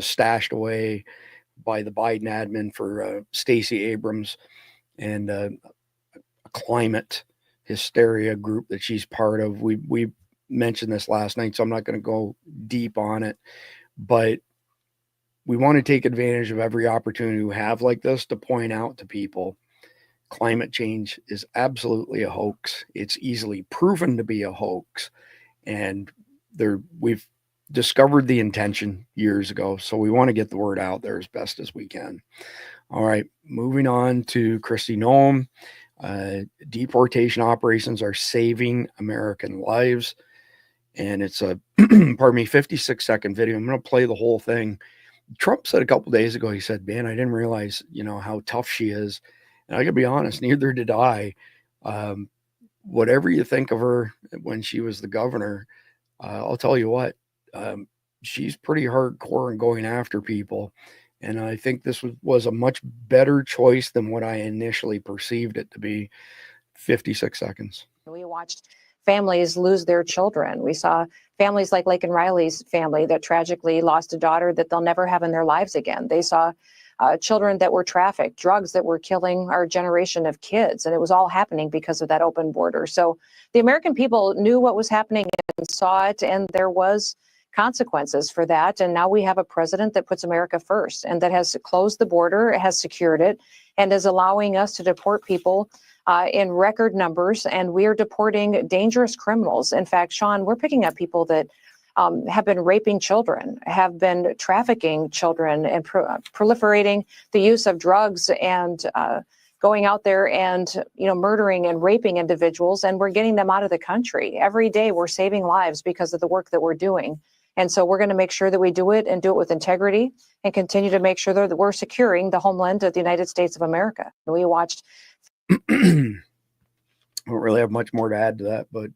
stashed away by the Biden admin for Stacey Abrams and a climate hysteria group that she's part of. We mentioned this last night, so I'm not going to go deep on it, but we want to take advantage of every opportunity we have like this to point out to people climate change is absolutely a hoax. It's easily proven to be a hoax, and we've discovered the intention years ago, so we want to get the word out there as best as we can. All right, moving on to Kristi Noem. Deportation operations are saving American lives, and it's a 56-second video. I'm going to play the whole thing. Trump said a couple days ago, he said, man, I didn't realize how tough she is. And I gotta be honest, neither did I. Whatever you think of her when she was the governor, I'll tell you what, she's pretty hardcore in going after people. And I think this was a much better choice than what I initially perceived it to be. 56 seconds. We watched families lose their children. We saw families like Laken Riley's family that tragically lost a daughter that they'll never have in their lives again. They saw children that were trafficked, drugs that were killing our generation of kids. And it was all happening because of that open border. So the American people knew what was happening and saw it, and there was consequences for that. And now we have a president that puts America first and that has closed the border, has secured it, and is allowing us to deport people in record numbers. And we are deporting dangerous criminals. In fact, Sean, we're picking up people that have been raping children, have been trafficking children, and proliferating the use of drugs, and going out there and murdering and raping individuals. And we're getting them out of the country. Every day we're saving lives because of the work that we're doing. And so we're going to make sure that we do it, and do it with integrity, and continue to make sure that we're securing the homeland of the United States of America. We watched. I don't really have much more to add to that, but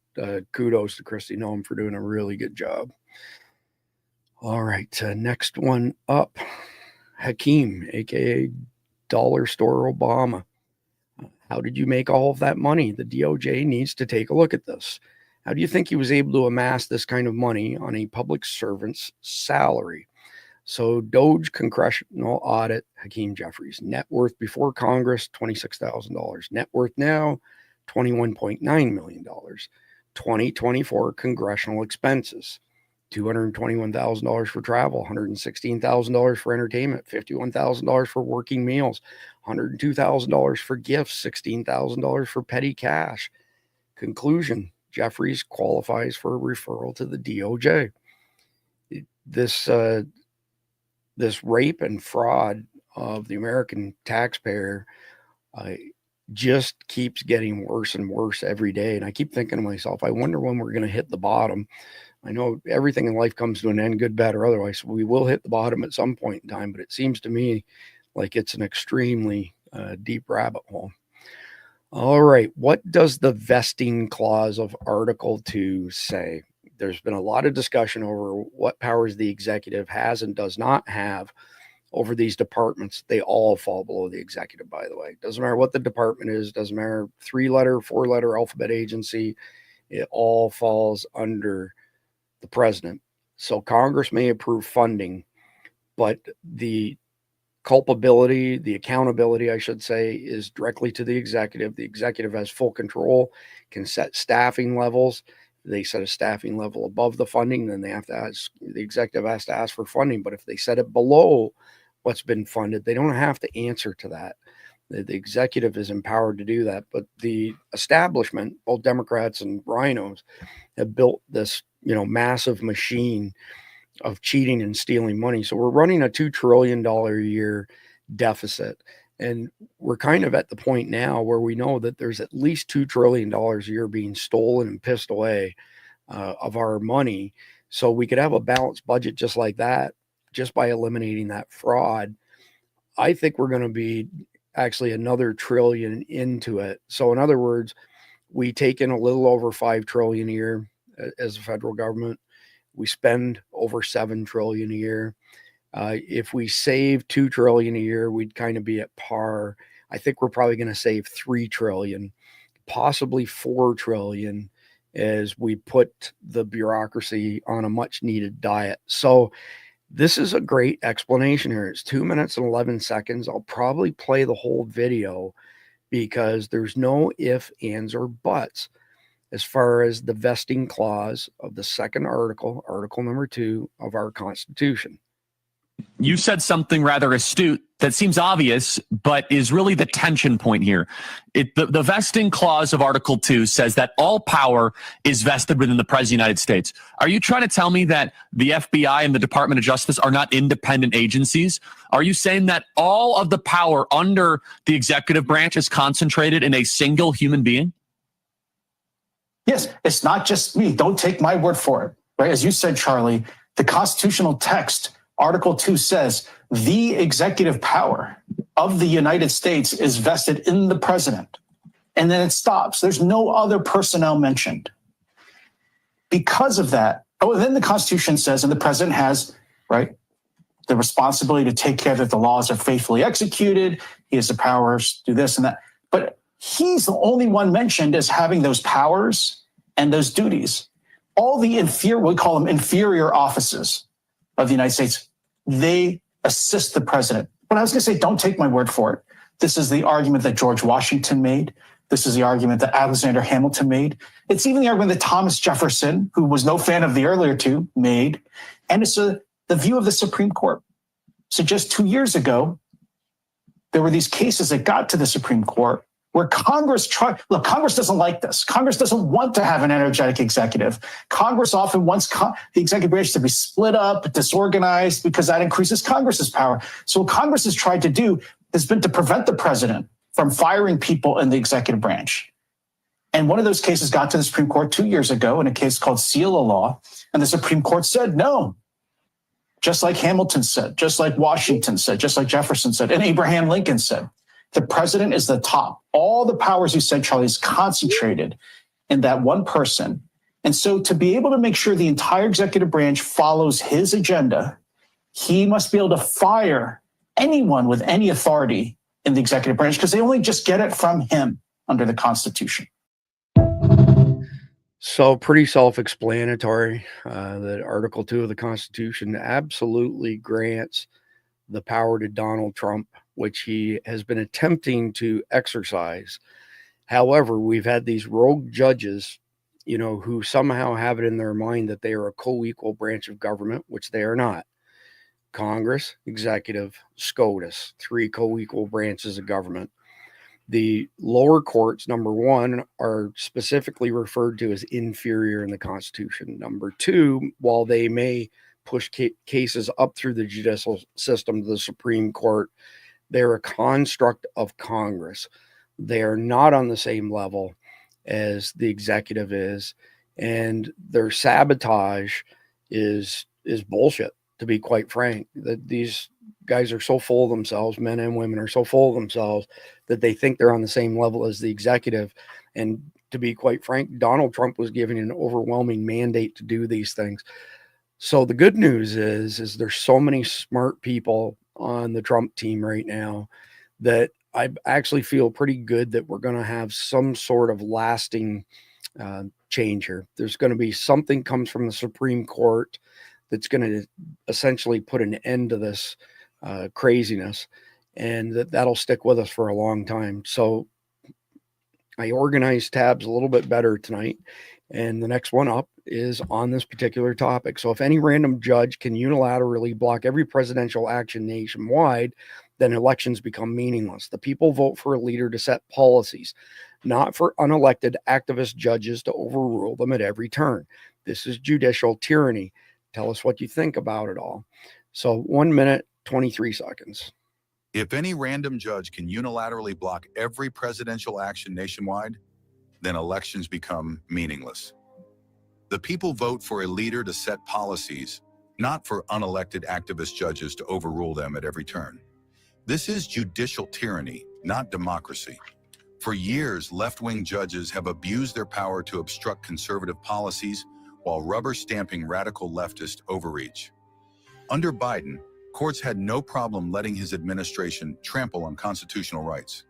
kudos to Kristi Noem for doing a really good job. All right, next one up, Hakeem, aka Dollar Store Obama. How did you make all of that money? The DOJ needs to take a look at this. How do you think he was able to amass this kind of money on a public servant's salary? So DOGE Congressional audit, Hakeem Jeffries. Net worth before Congress, $26,000. Net worth now, $21.9 million. 2024 Congressional expenses, $221,000 for travel, $116,000 for entertainment, $51,000 for working meals, $102,000 for gifts, $16,000 for petty cash. Conclusion, Jeffries qualifies for a referral to the DOJ. This rape and fraud of the American taxpayer just keeps getting worse and worse every day. And I keep thinking to myself, I wonder when we're going to hit the bottom. I know everything in life comes to an end, good, bad, or otherwise. So we will hit the bottom at some point in time, but it seems to me like it's an extremely deep rabbit hole. All right. What does the vesting clause of Article 2 say? There's been a lot of discussion over what powers the executive has and does not have over these departments. They all fall below the executive, by the way. Doesn't matter what the department is, doesn't matter 3-letter, 4-letter alphabet agency, it all falls under the president. So Congress may approve funding, but the culpability, the accountability, I should say, is directly to the executive. The executive has full control, can set staffing levels. They set a staffing level above the funding, then they have to ask, the executive has to ask for funding. But if they set it below what's been funded, they don't have to answer to that. The executive is empowered to do that. But the establishment, both Democrats and rhinos, have built this, massive machine of cheating and stealing money. So we're running a $2 trillion a year deficit. And we're kind of at the point now where we know that there's at least $2 trillion a year being stolen and pissed away of our money. So we could have a balanced budget just like that just by eliminating that fraud, I think we're going to be actually another trillion into it. So in other words, we take in a little over 5 trillion a year as a federal government. We spend over 7 trillion a year. If we save 2 trillion a year, we'd kind of be at par. I think we're probably going to save 3 trillion, possibly 4 trillion, as we put the bureaucracy on a much needed diet. So this is a great explanation here. It's 2 minutes and 11 seconds. I'll probably play the whole video because there's no ifs, ands, or buts as far as the vesting clause of the second article, article number 2 of our Constitution. You said something rather astute that seems obvious, but is really the tension point here. The vesting clause of Article 2 says that all power is vested within the President of the United States. Are you trying to tell me that the FBI and the Department of Justice are not independent agencies? Are you saying that all of the power under the executive branch is concentrated in a single human being? Yes, it's not just me. Don't take my word for it. Right? As you said, Charlie, the constitutional text, Article 2 says the executive power of the United States is vested in the president. And then it stops. There's no other personnel mentioned. Because of that, then the Constitution says, and the president has, right, the responsibility to take care that the laws are faithfully executed. He has the powers to do this and that. But he's the only one mentioned as having those powers and those duties. All the we call them inferior offices of the United States, they assist the president. But I was going to say, don't take my word for it. This is the argument that George Washington made. This is the argument that Alexander Hamilton made. It's even the argument that Thomas Jefferson, who was no fan of the earlier two, made. And it's the view of the Supreme Court. So just 2 years ago, there were these cases that got to the Supreme Court where Congress Congress doesn't like this. Congress doesn't want to have an energetic executive. Congress often wants the executive branch to be split up, disorganized, because that increases Congress's power. So what Congress has tried to do has been to prevent the president from firing people in the executive branch. And one of those cases got to the Supreme Court 2 years ago in a case called Seal of Law. And the Supreme Court said no. Just like Hamilton said, just like Washington said, just like Jefferson said, and Abraham Lincoln said. The president is the top. All the powers you said, Charlie, is concentrated in that one person. And so to be able to make sure the entire executive branch follows his agenda, he must be able to fire anyone with any authority in the executive branch because they only just get it from him under the Constitution. So pretty self-explanatory that Article 2 of the Constitution absolutely grants the power to Donald Trump, which he has been attempting to exercise. However, we've had these rogue judges, who somehow have it in their mind that they are a co-equal branch of government, which they are not. Congress, executive, SCOTUS, 3 co-equal branches of government. The lower courts, number 1, are specifically referred to as inferior in the Constitution. Number 2, while they may push cases up through the judicial system to the Supreme Court, they're a construct of Congress. They are not on the same level as the executive is, and their sabotage is bullshit, to be quite frank. That these guys are so full of themselves, men and women are so full of themselves that they think they're on the same level as the executive. And to be quite frank, Donald Trump was given an overwhelming mandate to do these things. So the good news is there's so many smart people on the Trump team right now that I actually feel pretty good that we're going to have some sort of lasting change here. There's going to be something comes from the Supreme Court that's going to essentially put an end to this craziness, and that'll stick with us for a long time. So I organized tabs a little bit better tonight, and the next one up is on this particular topic. So if any random judge can unilaterally block every presidential action nationwide, then elections become meaningless. The people vote for a leader to set policies, not for unelected activist judges to overrule them at every turn. This is judicial tyranny. Tell us what you think about it all. So 1 minute, 23 seconds. If any random judge can unilaterally block every presidential action nationwide, then elections become meaningless. The people vote for a leader to set policies, not for unelected activist judges to overrule them at every turn. This is judicial tyranny, not democracy. For years, left-wing judges have abused their power to obstruct conservative policies while rubber-stamping radical leftist overreach. Under Biden, courts had no problem letting his administration trample on constitutional rights.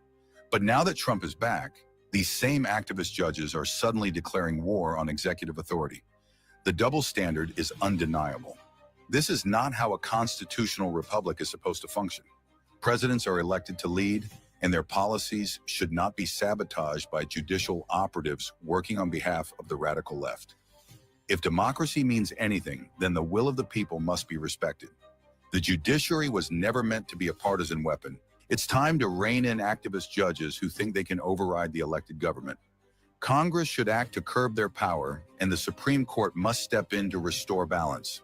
But now that Trump is back, these same activist judges are suddenly declaring war on executive authority. The double standard is undeniable. This is not how a constitutional republic is supposed to function. Presidents are elected to lead, and their policies should not be sabotaged by judicial operatives working on behalf of the radical left. If democracy means anything, then the will of the people must be respected. The judiciary was never meant to be a partisan weapon. It's time to rein in activist judges who think they can override the elected government. Congress should act to curb their power, and the Supreme Court must step in to restore balance.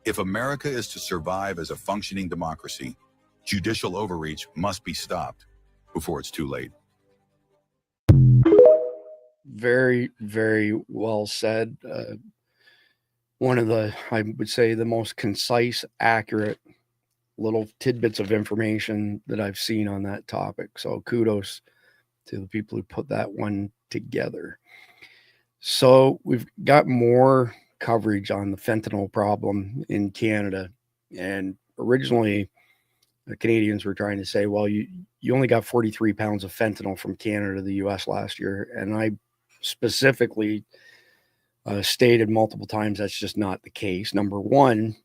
If America is to survive as a functioning democracy, judicial overreach must be stopped before it's too late. Very, very well said. One of the, I would say, the most concise, accurate little tidbits of information that I've seen on that topic. So kudos to the people who put that one together. So we've got more coverage on the fentanyl problem in Canada. And originally, the Canadians were trying to say, well, you only got 43 pounds of fentanyl from Canada to the US last year. And I specifically stated multiple times that's just not the case. Number one,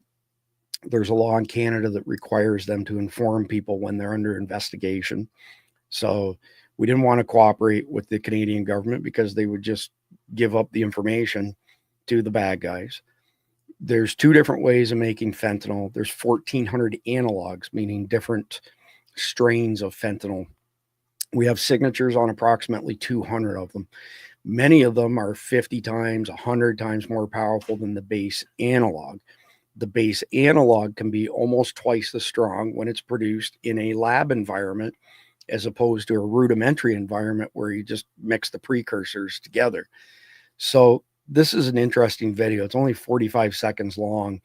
there's a law in Canada that requires them to inform people when they're under investigation. So we didn't want to cooperate with the Canadian government because they would just give up the information to the bad guys. There's two different ways of making fentanyl. There's 1,400 analogs, meaning different strains of fentanyl. We have signatures on approximately 200 of them. Many of them are 50 times, 100 times more powerful than the base analog. The base analog can be almost twice the strong when it's produced in a lab environment as opposed to a rudimentary environment where you just mix the precursors together. So this is an interesting video. It's only 45 seconds long,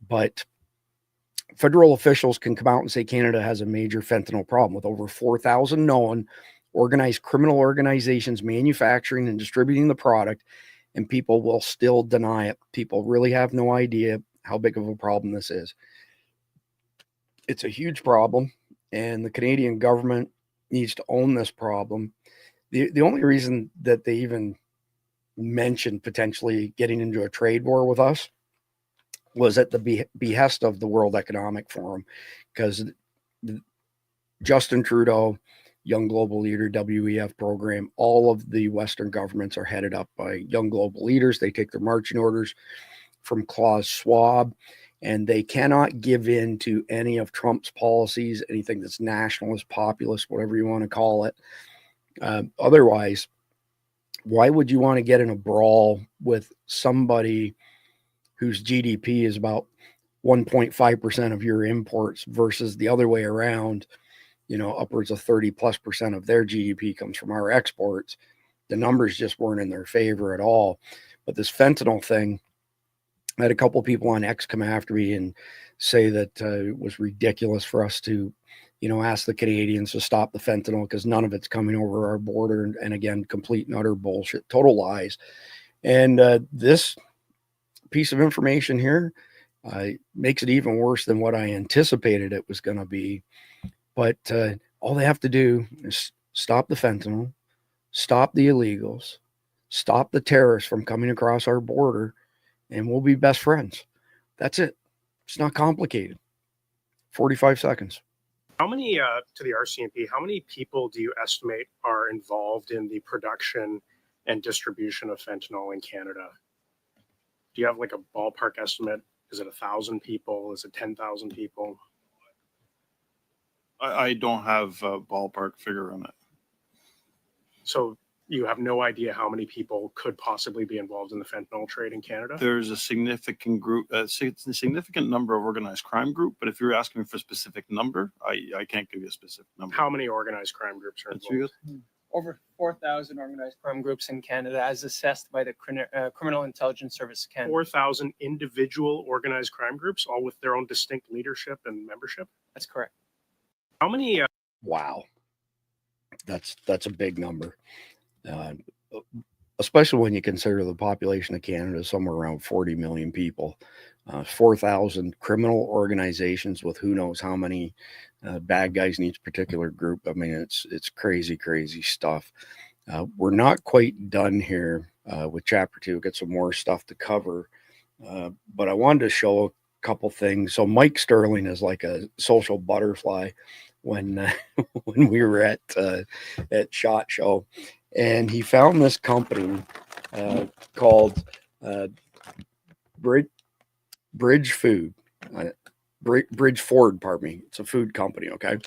but federal officials can come out and say Canada has a major fentanyl problem with over 4,000 known organized criminal organizations manufacturing and distributing the product, and people will still deny it. People really have no idea how big of a problem this is. It's a huge problem, and the Canadian government needs to own this problem. The only reason that they even mentioned potentially getting into a trade war with us was at the behest of the World Economic Forum, because Justin Trudeau, Young Global Leader, WEF program, all of the Western governments are headed up by young global leaders. They take their marching orders from Klaus Schwab, and they cannot give in to any of Trump's policies, anything that's nationalist, populist, whatever you want to call it. Otherwise, why would you want to get in a brawl with somebody whose GDP is about 1.5% of your imports versus the other way around? You know, upwards of 30+% of their GDP comes from our exports. The numbers just weren't in their favor at all. But this fentanyl thing, I had a couple of people on X come after me and say that it was ridiculous for us to, you know, ask the Canadians to stop the fentanyl because none of it's coming over our border. And again, complete and utter bullshit, total lies. And this piece of information here makes it even worse than what I anticipated it was going to be. But all they have to do is stop the fentanyl, stop the illegals, stop the terrorists from coming across our border, and we'll be best friends. That's it. It's not complicated. 45 seconds. How many, to the RCMP, how many people do you estimate are involved in the production and distribution of fentanyl in Canada? Do you have like a ballpark estimate? Is it 1,000 people? Is it 10,000 people? I don't have a ballpark figure on it. So you have no idea how many people could possibly be involved in the fentanyl trade in Canada? There's a significant group, a significant number of organized crime group, but if you're asking me for a specific number, I can't give you a specific number. How many organized crime groups are involved? over 4,000 organized crime groups in Canada, as assessed by the Criminal Intelligence Service Canada. 4,000 individual organized crime groups, all with their own distinct leadership and membership? That's correct. How many? Wow. That's a big number. Especially when you consider the population of Canada is somewhere around 40 million people. 4,000 criminal organizations with who knows how many bad guys in each particular group. I mean, it's crazy, crazy stuff. We're not quite done here with chapter 2. We've got some more stuff to cover. But I wanted to show a couple things. So Mike Sterling is like a social butterfly when we were at SHOT Show. And he found this company called Bridge Ford, pardon me. It's a food company, okay?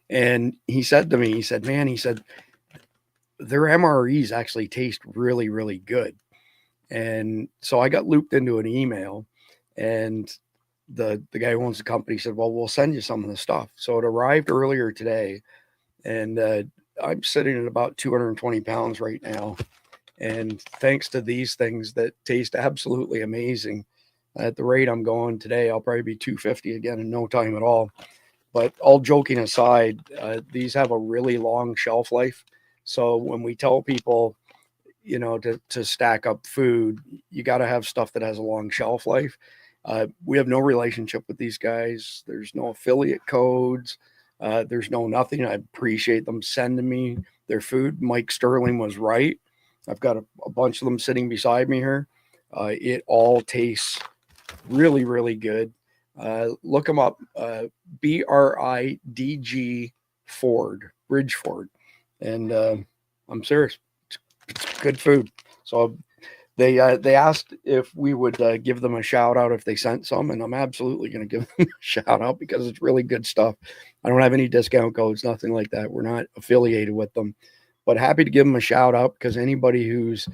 And he said to me, he said, their MREs actually taste really, really good. And so I got looped into an email, and the guy who owns the company said, well, we'll send you some of the stuff. So it arrived earlier today, and I'm sitting at about 220 pounds right now. And thanks to these things that taste absolutely amazing, at the rate I'm going today, I'll probably be 250 again in no time at all. But all joking aside, these have a really long shelf life. So when we tell people, you know, to stack up food, you got to have stuff that has a long shelf life. We have no relationship with these guys. There's no affiliate codes. There's no nothing. I appreciate them sending me their food. Mike Sterling was right. I've got a bunch of them sitting beside me here. It all tastes really, really good. Look them up. BRIDG Ford, Bridge Ford. And I'm serious. It's good food. So they asked if we would give them a shout out if they sent some, and I'm absolutely going to give them a shout out because it's really good stuff. I don't have any discount codes, nothing like that. We're not affiliated with them, but happy to give them a shout out because anybody who's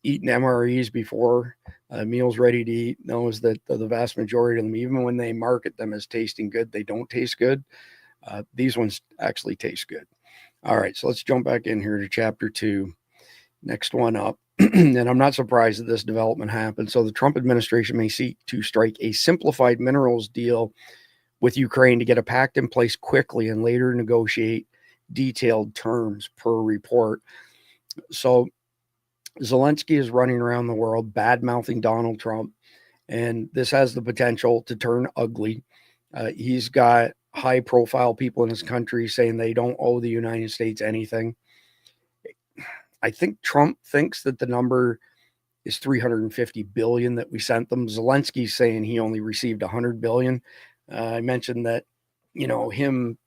eaten MREs before, meals ready to eat, knows that the vast majority of them, even when they market them as tasting good, they don't taste good. These ones actually taste good. All right, so let's jump back in here to chapter 2. Next one up. And I'm not surprised that this development happened. So the Trump administration may seek to strike a simplified minerals deal with Ukraine to get a pact in place quickly and later negotiate detailed terms per report. So Zelensky is running around the world bad-mouthing Donald Trump, and this has the potential to turn ugly. He's got high-profile people in his country saying they don't owe the United States anything. I think Trump thinks that the number is 350 billion that we sent them. Zelensky's saying he only received 100 billion. I mentioned that, you know, him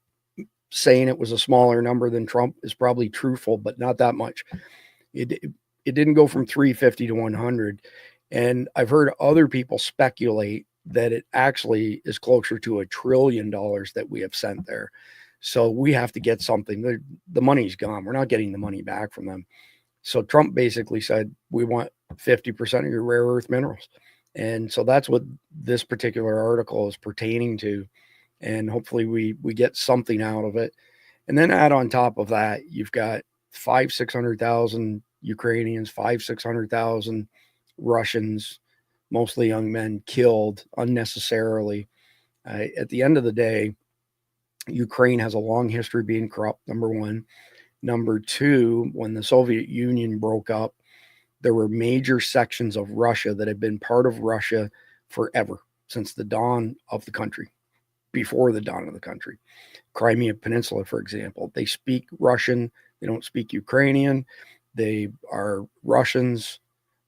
saying it was a smaller number than Trump is probably truthful, but not that much. It didn't go from 350 to 100. And I've heard other people speculate that it actually is closer to $1 trillion that we have sent there. So we have to get something. The money's gone. We're not getting the money back from them. So Trump basically said, we want 50% of your rare earth minerals. And so that's what this particular article is pertaining to. And hopefully we get something out of it. And then add on top of that, you've got 600,000 Ukrainians, 600,000 Russians, mostly young men, killed unnecessarily. At the end of the day, Ukraine has a long history of being corrupt, number one. Number two, when the Soviet Union broke up, there were major sections of Russia that had been part of Russia forever, since the dawn of the country, before the dawn of the country. Crimea Peninsula, for example, they speak Russian. They don't speak Ukrainian. They are Russians,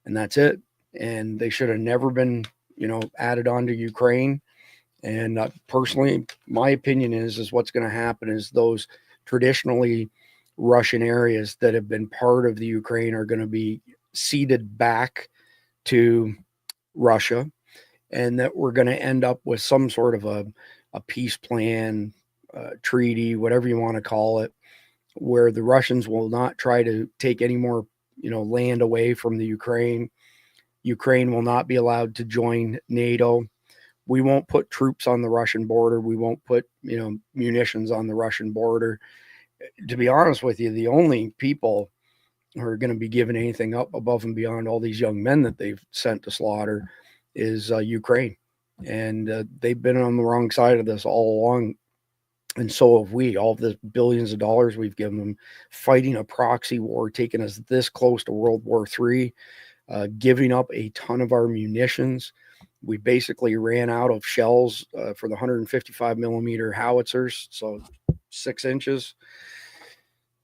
and that's it. And they should have never been, you know, added on to Ukraine. And personally, my opinion is what's going to happen is those traditionally Russian areas that have been part of the Ukraine are going to be ceded back to Russia, and that we're going to end up with some sort of a peace plan, treaty, whatever you want to call it, where the Russians will not try to take any more, you know, land away from the Ukraine. Ukraine will not be allowed to join NATO. We won't put troops on the Russian border. We won't put, you know, munitions on the Russian border. to be honest with you, the only people who are going to be giving anything up above and beyond all these young men that they've sent to slaughter is Ukraine. And they've been on the wrong side of this all along. And so have we. All the billions of dollars we've given them, fighting a proxy war, taking us this close to World War III, giving up a ton of our munitions. We basically ran out of shells for the 155 millimeter howitzers, so 6 inches.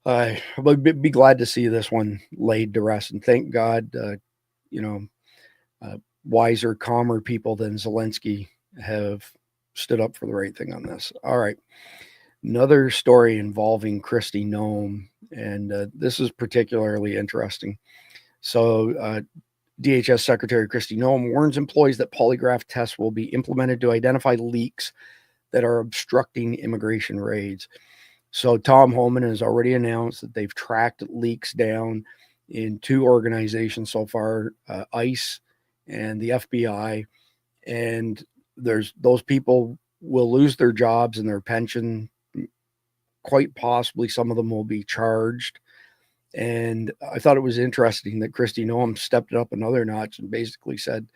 I would be glad to see this one laid to rest, and thank God, wiser, calmer people than Zelensky have stood up for the right thing on this. All right. Another story involving Kristi Noem, and this is particularly interesting. So DHS Secretary Kristi Noem warns employees that polygraph tests will be implemented to identify leaks that are obstructing immigration raids. So Tom Homan has already announced that they've tracked leaks down in 2 organizations so far, ICE and the FBI, and those people will lose their jobs and their pension. Quite possibly some of them will be charged. And I thought it was interesting that Kristi Noem stepped it up another notch and basically said,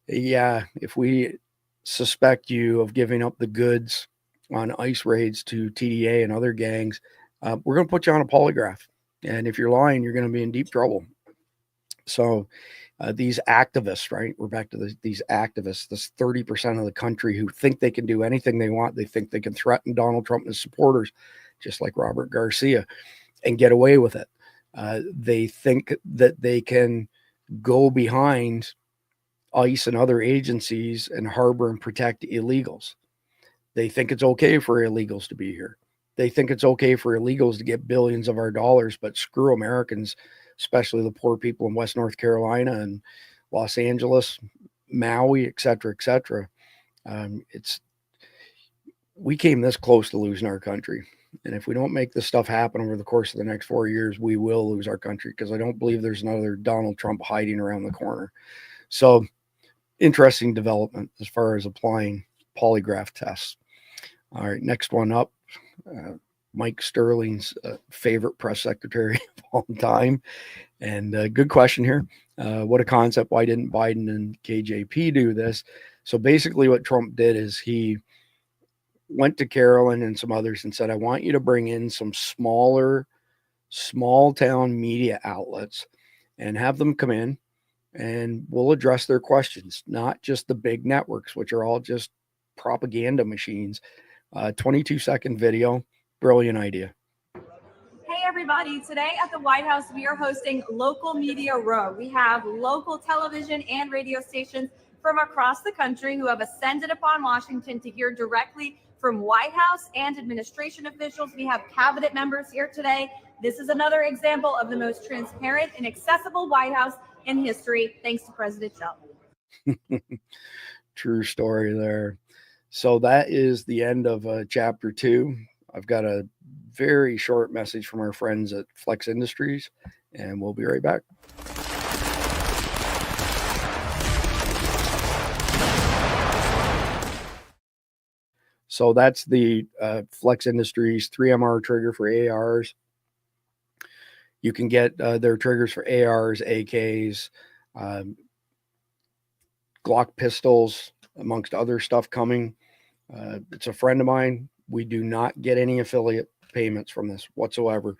yeah, if we suspect you of giving up the goods on ICE raids to TDA and other gangs, we're going to put you on a polygraph. And if you're lying, you're going to be in deep trouble. So these activists, right? We're back to these activists, this 30% of the country who think they can do anything they want. They think they can threaten Donald Trump and his supporters, just like Robert Garcia, and get away with it. They think that they can go behind ICE and other agencies and harbor and protect illegals. They think it's okay for illegals to be here. They think it's okay for illegals to get billions of our dollars, but screw Americans, especially the poor people in West North Carolina and Los Angeles, Maui, et cetera, et cetera. We came this close to losing our country. And if we don't make this stuff happen over the course of the next 4 years, we will lose our country, because I don't believe there's another Donald Trump hiding around the corner. So interesting development as far as applying polygraph tests. All right, next one up, Mike Sterling's favorite press secretary of all time. And good question here. What a concept. Why didn't Biden and KJP do this? So basically what Trump did is he went to Carolyn and some others and said, I want you to bring in some small town media outlets and have them come in and we'll address their questions, not just the big networks, which are all just propaganda machines. 22-second video. Brilliant idea. Hey everybody, today at the White House, we are hosting Local Media Row. We have local television and radio stations from across the country who have ascended upon Washington to hear directly from White House and administration officials. We have cabinet members here today. This is another example of the most transparent and accessible White House in history, thanks to President Trump. True story there. So that is the end of chapter 2. I've got a very short message from our friends at Flex Industries, and we'll be right back. So that's the Flex Industries 3MR trigger for ARs. You can get their triggers for ARs, AKs, Glock pistols, amongst other stuff coming. It's a friend of mine. We do not get any affiliate payments from this whatsoever.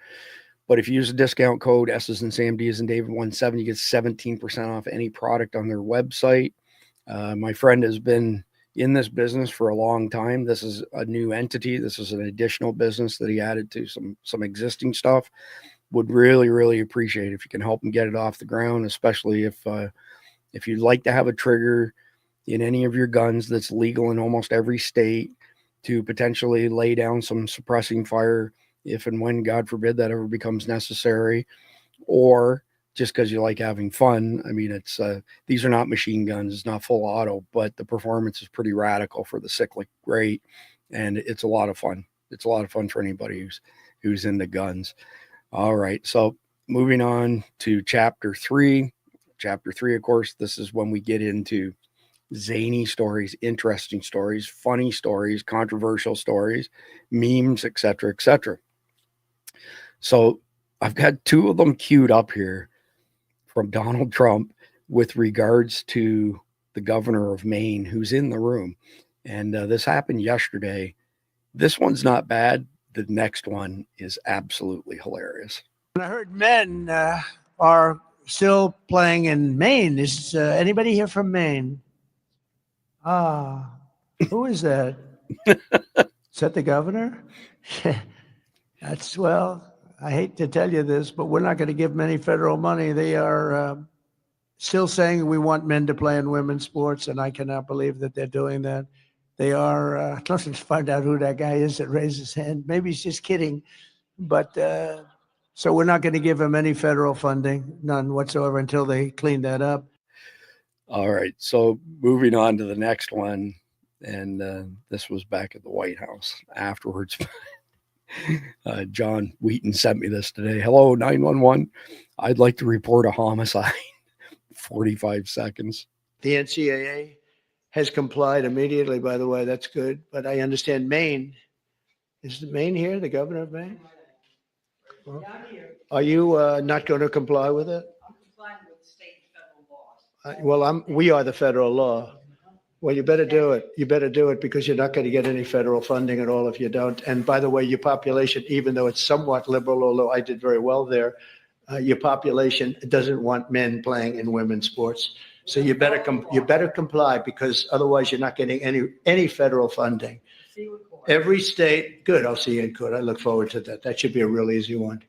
But if you use a discount code S's and Sam, D's and David 17, you get 17% off any product on their website. My friend has been in this business for a long time. This is a new entity. This is an additional business that he added to some existing stuff. Would really, really appreciate if you can help him get it off the ground, especially if you'd like to have a trigger in any of your guns that's legal in almost every state to potentially lay down some suppressing fire if and when, God forbid, that ever becomes necessary, or just because you like having fun. I mean, it's these are not machine guns. It's not full auto, but the performance is pretty radical for the cyclic rate, and it's a lot of fun. It's a lot of fun for anybody who's into guns. All right, so moving on to chapter 3. Chapter 3, of course, this is when we get into zany stories, interesting stories, funny stories, controversial stories, memes, etc., etc. So I've got two of them queued up here from Donald Trump with regards to the governor of Maine who's in the room. And this happened yesterday. This one's not bad. The next one is absolutely hilarious. I heard men are still playing in Maine. Is anybody here from Maine? Who is that? Is that the governor? That's, well, I hate to tell you this, but we're not going to give them any federal money. They are still saying we want men to play in women's sports, and I cannot believe that they're doing that. They are, let's find out who that guy is that raised his hand. Maybe he's just kidding. But so we're not going to give him any federal funding, none whatsoever, until they clean that up. All right. So moving on to the next one. And this was back at the White House afterwards. John Wheaton sent me this today. Hello, 911. I'd like to report a homicide. 45 seconds. The NCAA has complied immediately, by the way. That's good. But I understand Maine. Is Maine here, the governor of Maine? Are you not going to comply with it? I'm complying with state and federal laws. Well, we are the federal law. Well, you better do it. You better do it because you're not going to get any federal funding at all if you don't. And by the way, your population, even though it's somewhat liberal, although I did very well there, your population doesn't want men playing in women's sports. So you better comply because otherwise you're not getting any federal funding. Every state, good. I'll see you in court. I look forward to that. That should be a real easy one.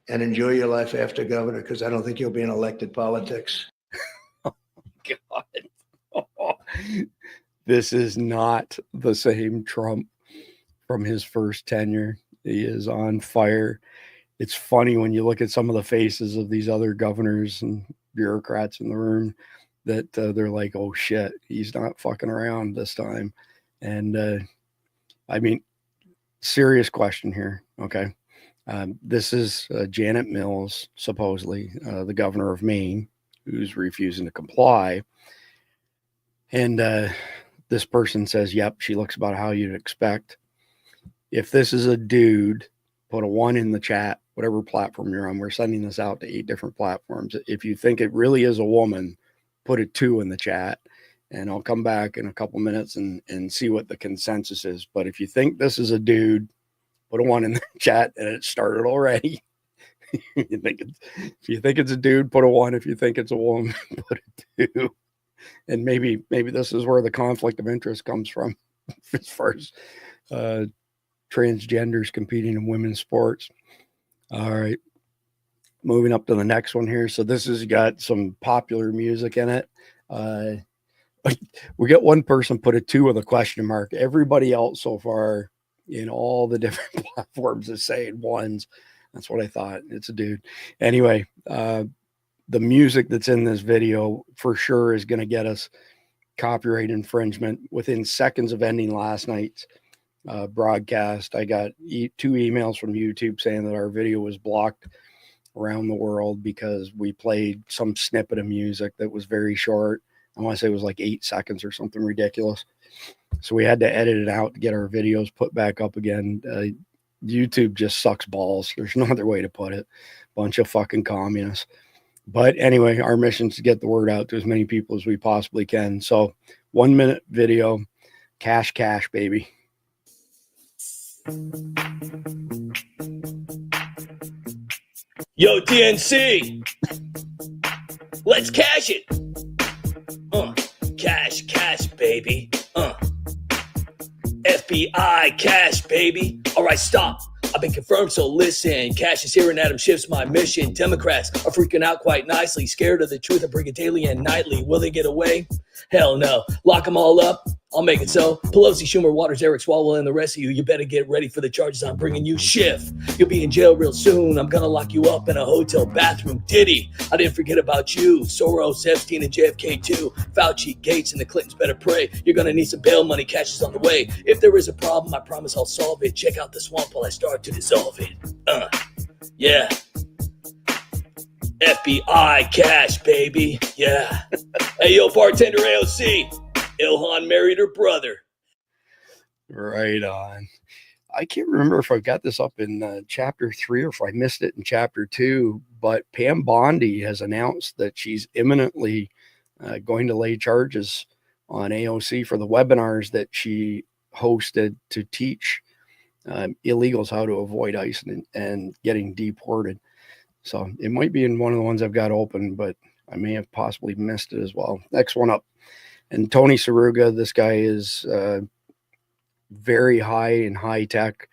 And enjoy your life after governor because I don't think you'll be in elected politics. God. This is not the same Trump from his first tenure. He is on fire. It's funny when you look at some of the faces of these other governors and bureaucrats in the room that they're like, oh shit, he's not fucking around this time. And I mean, serious question here. Okay. This is Janet Mills, supposedly the governor of Maine, who's refusing to comply. And this person says, yep, she looks about how you'd expect. If this is a dude, put a 1 in the chat, whatever platform you're on. We're sending this out to 8 different platforms. If you think it really is a woman, put a 2 in the chat. And I'll come back in a couple minutes and see what the consensus is. But if you think this is a dude, put a 1 in the chat, and it started already. If you think it's a dude, put a 1. If you think it's a woman, put a 2. And maybe this is where the conflict of interest comes from, as far as transgenders competing in women's sports. All right, moving up to the next one here. So this has got some popular music in it. We got one person put a 2 with a question mark. Everybody else so far in all the different platforms is saying 1s. That's what I thought. It's a dude. Anyway, the music that's in this video for sure is going to get us copyright infringement within seconds of ending last night's broadcast. I got 2 emails from YouTube saying that our video was blocked around the world because we played some snippet of music that was very short. I want to say it was like 8 seconds or something ridiculous. So we had to edit it out to get our videos put back up again. YouTube just sucks balls. There's no other way to put it. Bunch of fucking communists. But anyway, our mission is to get the word out to as many people as we possibly can. So 1 minute video, cash, baby. Yo, DNC, let's cash it. Cash, baby. FBI, cash, baby. All right, stop. I've been confirmed, so listen. Cash is here and Adam Schiff's my mission. Democrats are freaking out quite nicely, scared of the truth. I bring it daily and nightly. Will they get away? Hell no. Lock them all up. I'll make it so. Pelosi, Schumer, Waters, Eric Swalwell, and the rest of you, you better get ready for the charges I'm bringing you. Schiff, you'll be in jail real soon. I'm gonna lock you up in a hotel bathroom. Diddy, I didn't forget about you. Soros, Epstein, and JFK too. Fauci, Gates, and the Clintons better pray. You're gonna need some bail money. Cash is on the way. If there is a problem, I promise I'll solve it. Check out the swamp while I start to dissolve it. Yeah. FBI, cash, baby. Yeah. Hey, yo, bartender AOC. Ilhan married her brother. Right on. I can't remember if I've got this up in chapter 3 or if I missed it in chapter 2, but Pam Bondi has announced that she's imminently going to lay charges on AOC for the webinars that she hosted to teach illegals how to avoid ICE and getting deported. So it might be in one of the ones I've got open, but I may have possibly missed it as well. Next one up. And Tony Saruga, this guy is very high in high tech,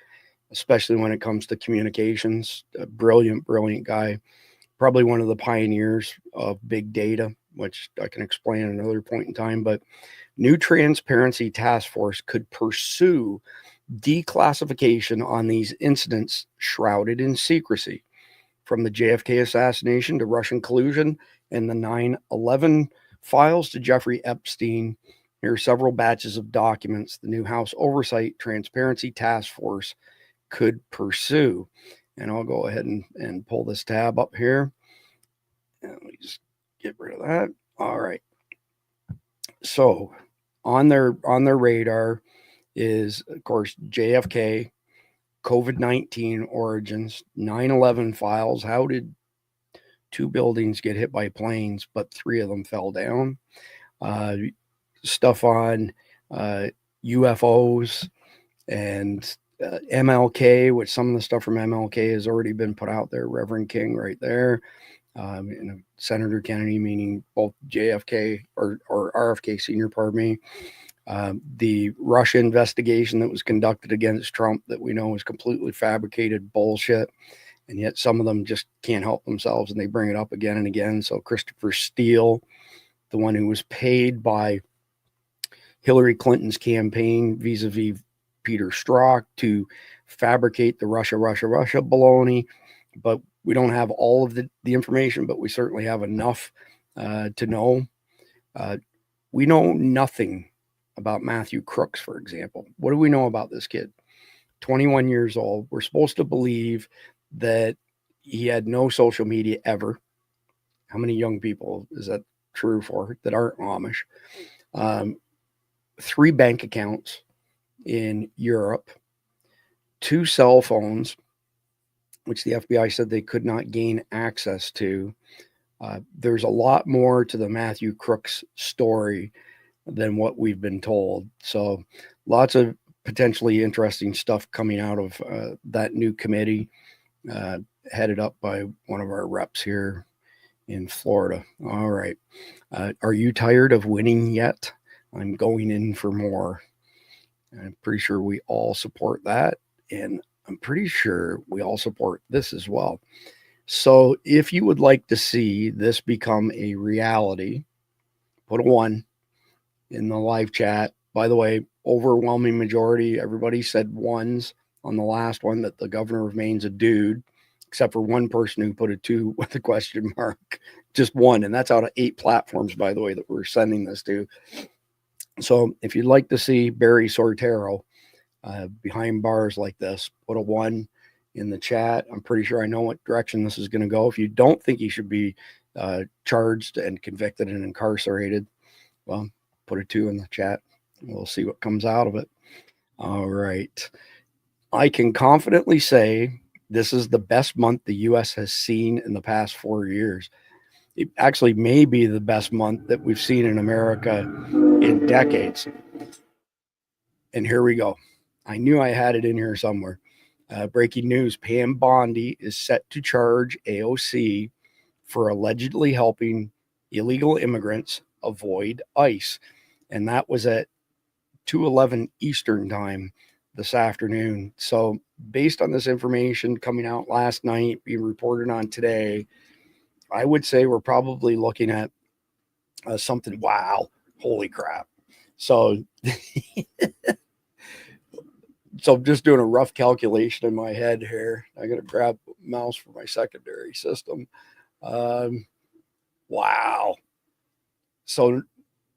especially when it comes to communications. A brilliant guy. Probably one of the pioneers of big data, which I can explain at another point in time. But new transparency task force could pursue declassification on these incidents shrouded in secrecy, from the JFK assassination to Russian collusion and the 9/11 files to Jeffrey Epstein. Here are several batches of documents the new House Oversight Transparency Task Force could pursue. And I'll go ahead and pull this tab up here. And let me just get rid of that. All right. So on their radar is, of course, JFK, COVID-19 origins, 9/11 files. How did 2 buildings get hit by planes, but 3 of them fell down? Stuff on UFOs and MLK, which some of the stuff from MLK has already been put out there. Reverend King right there. And Senator Kennedy, meaning both JFK or RFK Sr., pardon me. The Russia investigation that was conducted against Trump that we know is completely fabricated bullshit. And yet some of them just can't help themselves and they bring it up again and again. So Christopher Steele, the one who was paid by Hillary Clinton's campaign vis-a-vis Peter Strzok to fabricate the Russia baloney. But we don't have all of the information, but we certainly have enough to know. We know nothing about Matthew Crooks, for example. What do we know about this kid? 21 years old. We're supposed to believe that he had no social media ever. How many young people is that true for that aren't Amish? 3 bank accounts in Europe, 2 cell phones, which the FBI said they could not gain access to. There's a lot more to the Matthew Crooks story than what we've been told. So lots of potentially interesting stuff coming out of that new committee headed up by one of our reps here in Florida. All right. Are you tired of winning yet? I'm going in for more. I'm pretty sure we all support that. And I'm pretty sure we all support this as well. So if you would like to see this become a reality, put a 1 in the live chat. By the way, overwhelming majority, everybody said 1s on the last one, that the governor remains a dude, except for one person who put a 2 with a question mark. Just 1. And that's out of 8 platforms, by the way, that we're sending this to. So if you'd like to see Barry Sortero behind bars like this, put a 1 in the chat. I'm pretty sure I know what direction this is going to go. If you don't think he should be charged and convicted and incarcerated, well, put a 2 in the chat. We'll see what comes out of it. All right. I can confidently say this is the best month the U.S. has seen in the past 4 years. It actually may be the best month that we've seen in America in decades. And here we go. I knew I had it in here somewhere. Breaking news, Pam Bondi is set to charge AOC for allegedly helping illegal immigrants avoid ICE. And that was at 2:11 Eastern time this afternoon. So based on this information coming out last night, being reported on today, I would say we're probably looking at something, wow, holy crap. So, so I'm just doing a rough calculation in my head here. I got to grab a mouse for my secondary system. Wow. So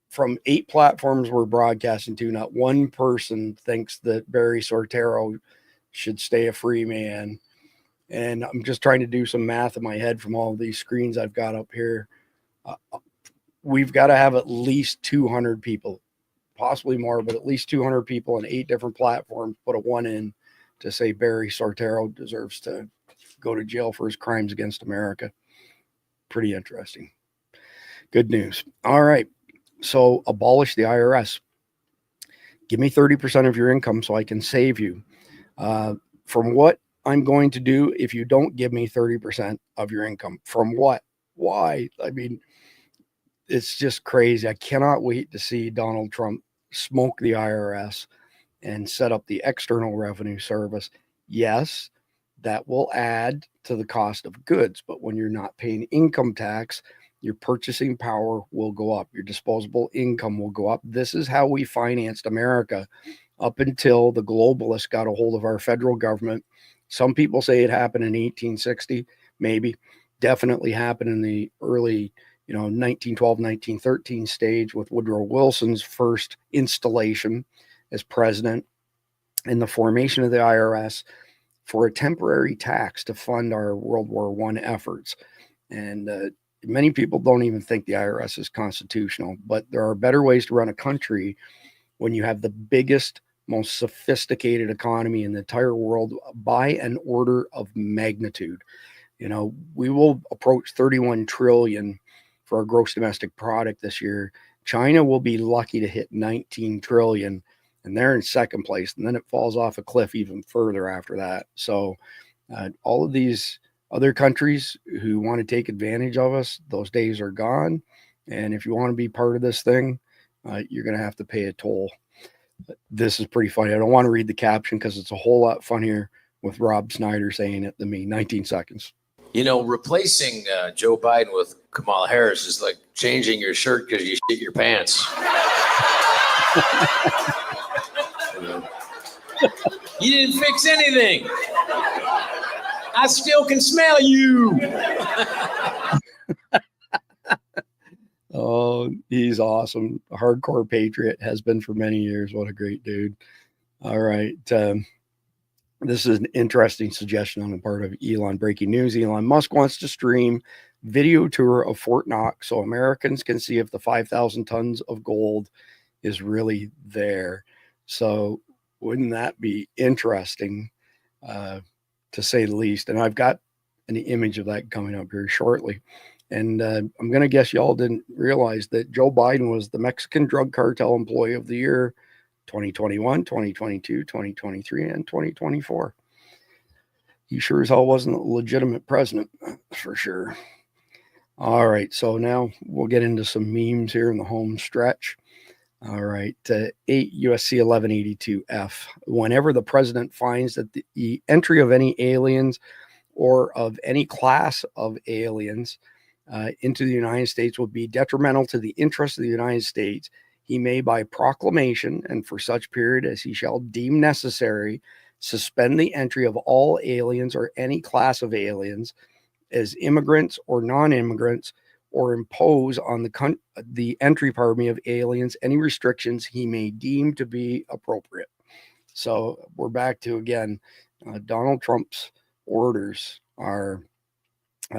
from 8 platforms we're broadcasting to, not one person thinks that Barry Sortero should stay a free man. And I'm just trying to do some math in my head from all of these screens I've got up here. We've got to have at least 200 people, possibly more, but at least 200 people on 8 different platforms put a 1 in to say Barry Soetoro deserves to go to jail for his crimes against America. Pretty interesting. Good news. All right. So abolish the IRS. Give me 30% of your income so I can save you. From what I'm going to do if you don't give me 30% of your income. From what? Why? I mean, it's just crazy. I cannot wait to see Donald Trump smoke the IRS and set up the External Revenue Service. Yes, that will add to the cost of goods, but when you're not paying income tax, your purchasing power will go up. Your disposable income will go up. This is how we financed America up until the globalists got a hold of our federal government. Some people say it happened in 1860, maybe. Definitely happened in the early 1912, 1913 stage with Woodrow Wilson's first installation as president and the formation of the IRS for a temporary tax to fund our World War I efforts. And many people don't even think the IRS is constitutional, but there are better ways to run a country when you have the biggest, most sophisticated economy in the entire world by an order of magnitude. We will approach 31 trillion for our gross domestic product this year. China will be lucky to hit 19 trillion, and they're in second place. And then it falls off a cliff even further after that. So all of these other countries who want to take advantage of us, those days are gone. And if you want to be part of this thing, you're going to have to pay a toll. This is pretty funny. I don't want to read the caption because it's a whole lot funnier with Rob Snyder saying it than me. 19 seconds. Replacing Joe Biden with Kamala Harris is like changing your shirt because you shit your pants. You didn't fix anything. I still can smell you. Oh, he's awesome. A hardcore patriot, has been for many years. What a great dude. All right. This is an interesting suggestion on the part of Elon. Breaking news. Elon Musk wants to stream video tour of Fort Knox so Americans can see if the 5,000 tons of gold is really there. So wouldn't that be interesting, to say the least? And I've got an image of that coming up here shortly. And I'm going to guess y'all didn't realize that Joe Biden was the Mexican drug cartel employee of the year 2021, 2022, 2023, and 2024. He sure as hell wasn't a legitimate president, for sure. All right, so now we'll get into some memes here in the home stretch. All right, 8 USC 1182F. Whenever the president finds that the entry of any aliens or of any class of aliens into the United States would be detrimental to the interests of the United States, he may, by proclamation and for such period as he shall deem necessary, suspend the entry of all aliens or any class of aliens as immigrants or non-immigrants, or impose on the entry, of aliens any restrictions he may deem to be appropriate. So we're back to, again, Donald Trump's orders are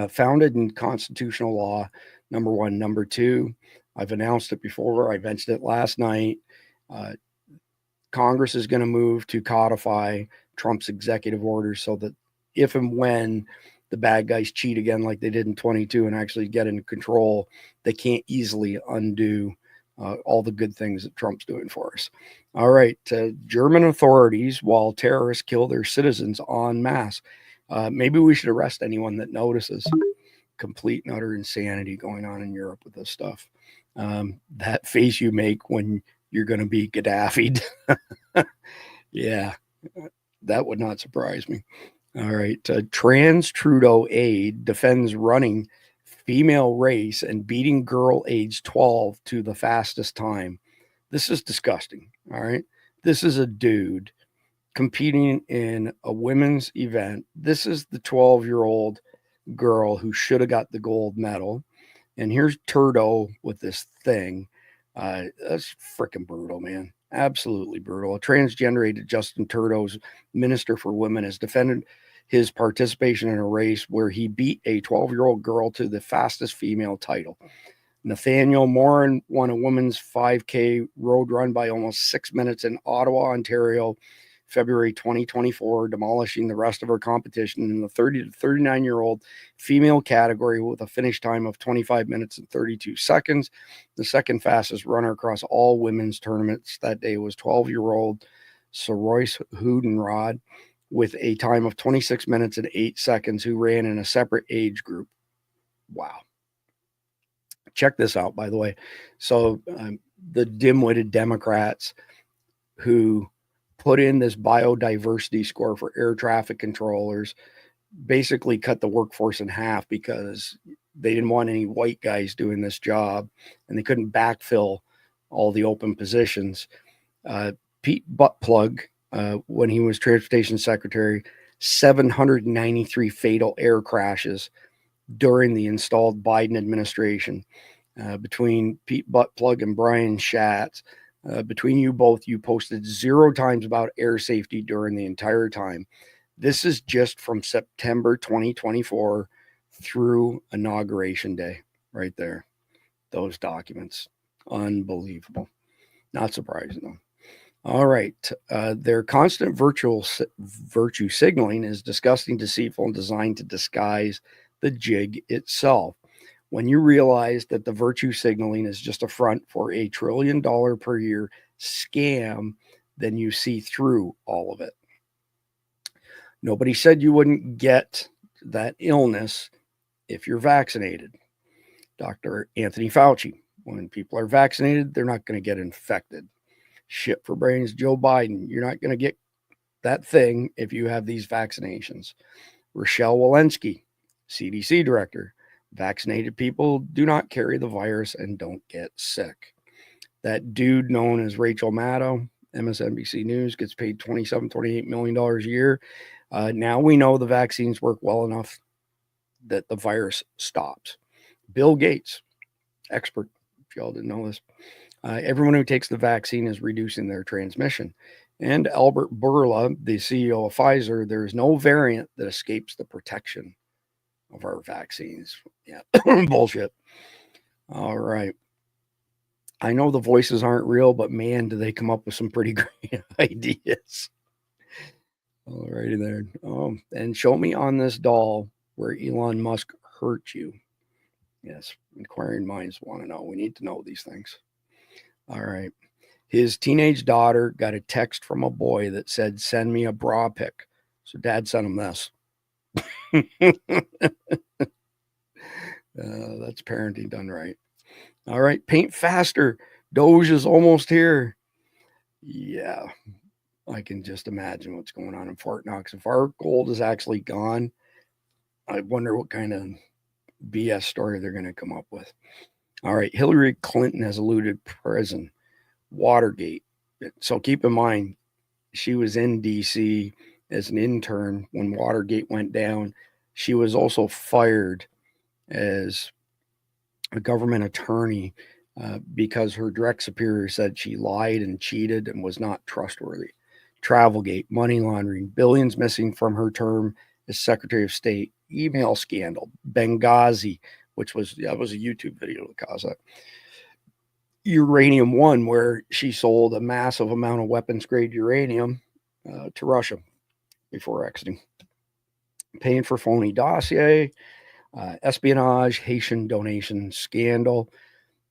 founded in constitutional law, number one. Number two, I've announced it before. I mentioned it last night. Congress is going to move to codify Trump's executive orders so that if and when the bad guys cheat again like they did in 22 and actually get into control, they can't easily undo all the good things that Trump's doing for us. All right. German authorities, while terrorists kill their citizens en masse. Maybe we should arrest anyone that notices. Complete and utter insanity going on in Europe with this stuff. That face you make when you're going to be Gaddafi'd. Yeah, that would not surprise me. All right. Trans Trudeau aide defends running female race and beating girl age 12 to the fastest time. This is disgusting. All right. This is a dude competing in a women's event. This is the 12-year-old girl who should have got the gold medal. And here's Trudeau with this thing. That's freaking brutal, man. Absolutely brutal. A transgendered Justin Trudeau's Minister for Women has defended his participation in a race where he beat a 12-year-old girl to the fastest female title. Nathaniel Morin won a women's 5K road run by almost 6 minutes in Ottawa, Ontario, February 2024, demolishing the rest of her competition in the 30 to 39-year-old female category with a finish time of 25 minutes and 32 seconds. The second fastest runner across all women's tournaments that day was 12-year-old Soroyce Hudenrod with a time of 26 minutes and 8 seconds, who ran in a separate age group. Wow. Check this out, by the way. So the dim-witted Democrats who put in this biodiversity score for air traffic controllers basically cut the workforce in half because they didn't want any white guys doing this job, and they couldn't backfill all the open positions. Pete Buttplug, when he was transportation secretary, 793 fatal air crashes during the installed Biden administration. Between Pete Buttplug and Brian Schatz, between you both, you posted 0 times about air safety during the entire time. This is just from September 2024 through Inauguration Day, right there. Those documents. Unbelievable. Not surprising, though. All right. Their constant virtue signaling is disgusting, deceitful, and designed to disguise the jig itself. When you realize that the virtue signaling is just a front for a $1 trillion per year scam, then you see through all of it. Nobody said you wouldn't get that illness if you're vaccinated. Dr. Anthony Fauci, when people are vaccinated, they're not going to get infected. Shit for brains, Joe Biden, you're not going to get that thing if you have these vaccinations. Rochelle Walensky, CDC director, vaccinated people do not carry the virus and don't get sick. That dude known as Rachel Maddow, MSNBC News, gets paid $28 million a year. Now we know the vaccines work well enough that the virus stops. Bill Gates, expert, if y'all didn't know this, everyone who takes the vaccine is reducing their transmission. And Albert Bourla, the CEO of Pfizer, there is no variant that escapes the protection of our vaccines. Yeah, bullshit. All right. I know the voices aren't real, but man, do they come up with some pretty great ideas. All righty there. And show me on this doll where Elon Musk hurt you. Yes, inquiring minds want to know. We need to know these things. All right. His teenage daughter got a text from a boy that said, "Send me a bra pic." So dad sent him this. That's parenting done right. All right. Paint faster. DOGE is almost here. Yeah. I can just imagine what's going on in Fort Knox. If our gold is actually gone, I wonder what kind of BS story they're going to come up with. All right. Hillary Clinton has eluded prison. Watergate. So keep in mind, she was in DC as an intern when Watergate went down. She was also fired as a government attorney because her direct superior said she lied and cheated and was not trustworthy. Travelgate, money laundering, billions missing from her term as Secretary of State, email scandal, Benghazi, which was, that was a YouTube video to cause that. Uranium One, where she sold a massive amount of weapons grade uranium to Russia before exiting. Paying for phony dossier, espionage, Haitian donation scandal.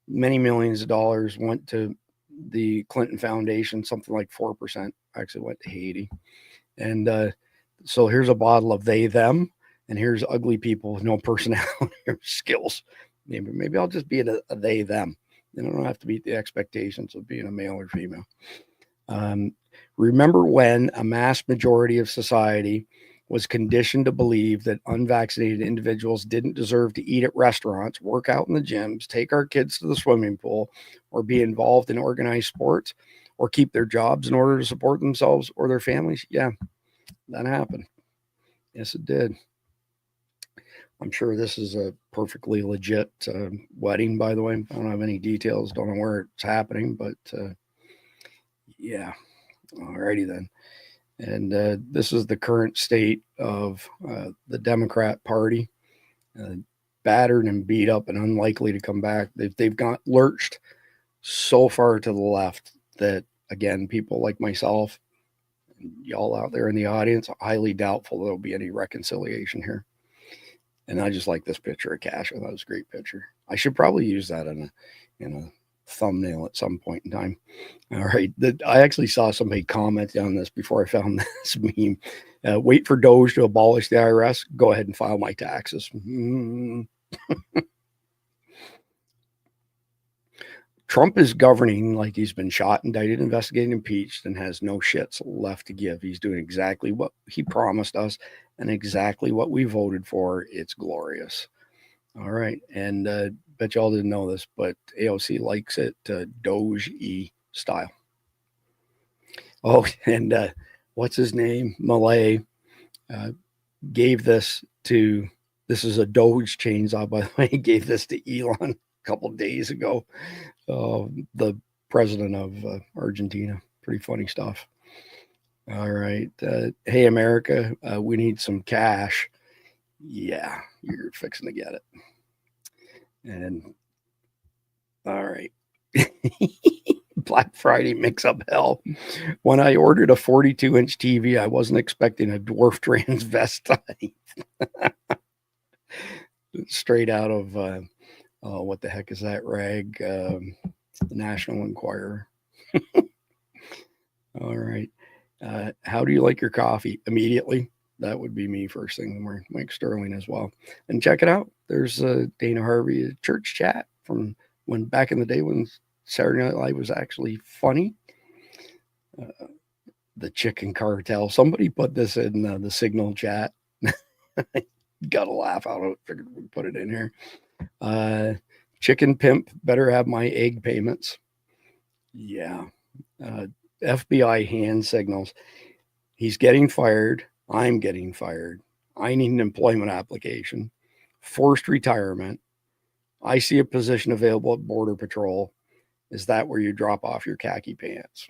Many millions of dollars went to the Clinton Foundation, something like 4% actually went to Haiti. And so here's a bottle of they, them, and here's ugly people with no personality or skills. Maybe I'll just be a they, them. I don't have to meet the expectations of being a male or female. Remember when a mass majority of society was conditioned to believe that unvaccinated individuals didn't deserve to eat at restaurants, work out in the gyms, take our kids to the swimming pool, or be involved in organized sports, or keep their jobs in order to support themselves or their families? Yeah, that happened. Yes, it did. I'm sure this is a perfectly legit wedding, by the way. I don't have any details, don't know where it's happening, but yeah. Alrighty then. And this is the current state of the Democrat Party, battered and beat up and unlikely to come back. They've got lurched so far to the left that, again, people like myself y'all out there in the audience, highly doubtful there'll be any reconciliation here. And I just like this picture of Cash. I thought it was a great picture. I should probably use that in a thumbnail at some point in time. All right. I actually saw somebody comment on this before I found this meme. Wait for DOGE to abolish the IRS. Go ahead and file my taxes. Trump is governing like he's been shot, indicted, investigated, impeached, and has no shits left to give. He's doing exactly what he promised us and exactly what we voted for. It's glorious. All right. And bet y'all didn't know this, but AOC likes it DOGE-y style. Oh, and what's his name? Malay gave this is a Doge chainsaw, by the way. He gave this to Elon a couple days ago. The president of Argentina. Pretty funny stuff. All right. Hey, America, we need some cash. Yeah, you're fixing to get it. And all right. Black Friday mix-up hell. When I ordered a 42-inch TV, I wasn't expecting a dwarf transvestite. Straight out of what the heck is that rag? The National Enquirer. All right. How do you like your coffee? Immediately. That would be me first thing in the morning. Mike Sterling as well. And check it out. There's Dana Harvey church chat from when back in the day when Saturday Night Live was actually funny. The chicken cartel. Somebody put this in the Signal chat. Got a laugh out of it. Figured we'd put it in here. Chicken pimp better have my egg payments. Yeah. FBI hand signals. He's getting fired. I'm getting fired. I need an employment application. Forced retirement. I see a position available at Border Patrol. Is that where you drop off your khaki pants?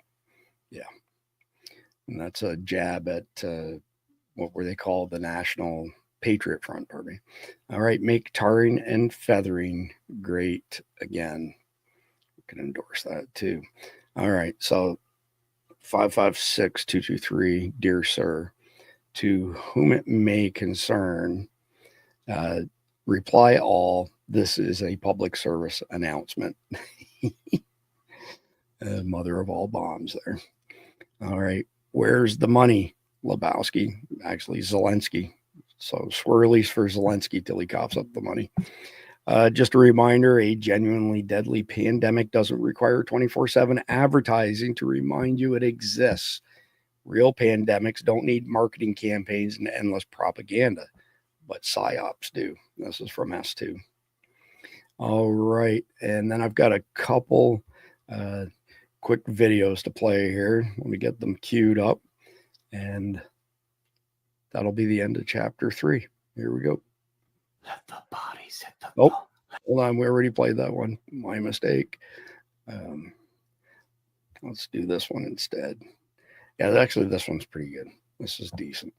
Yeah. And that's a jab at what were they called? The National Patriot Front, pardon me. All right. Make tarring and feathering great again. We can endorse that too. All right. So 556-223, dear sir, to whom it may concern, reply all. This is a public service announcement. Mother of all bombs there. All right. Where's the money, Lebowski? Actually, Zelensky. So swirlies for Zelensky till he coughs up the money. Just a reminder, a genuinely deadly pandemic doesn't require 24/7 advertising to remind you it exists. Real pandemics don't need marketing campaigns and endless propaganda, but PSYOPs do. This is from S2. All right. And then I've got a couple quick videos to play here. Let me get them queued up. And that'll be the end of chapter 3. Here we go. Let the bodies hit the Oh, hold on. We already played that one. My mistake. Let's do this one instead. Yeah, actually, this one's pretty good. This is decent.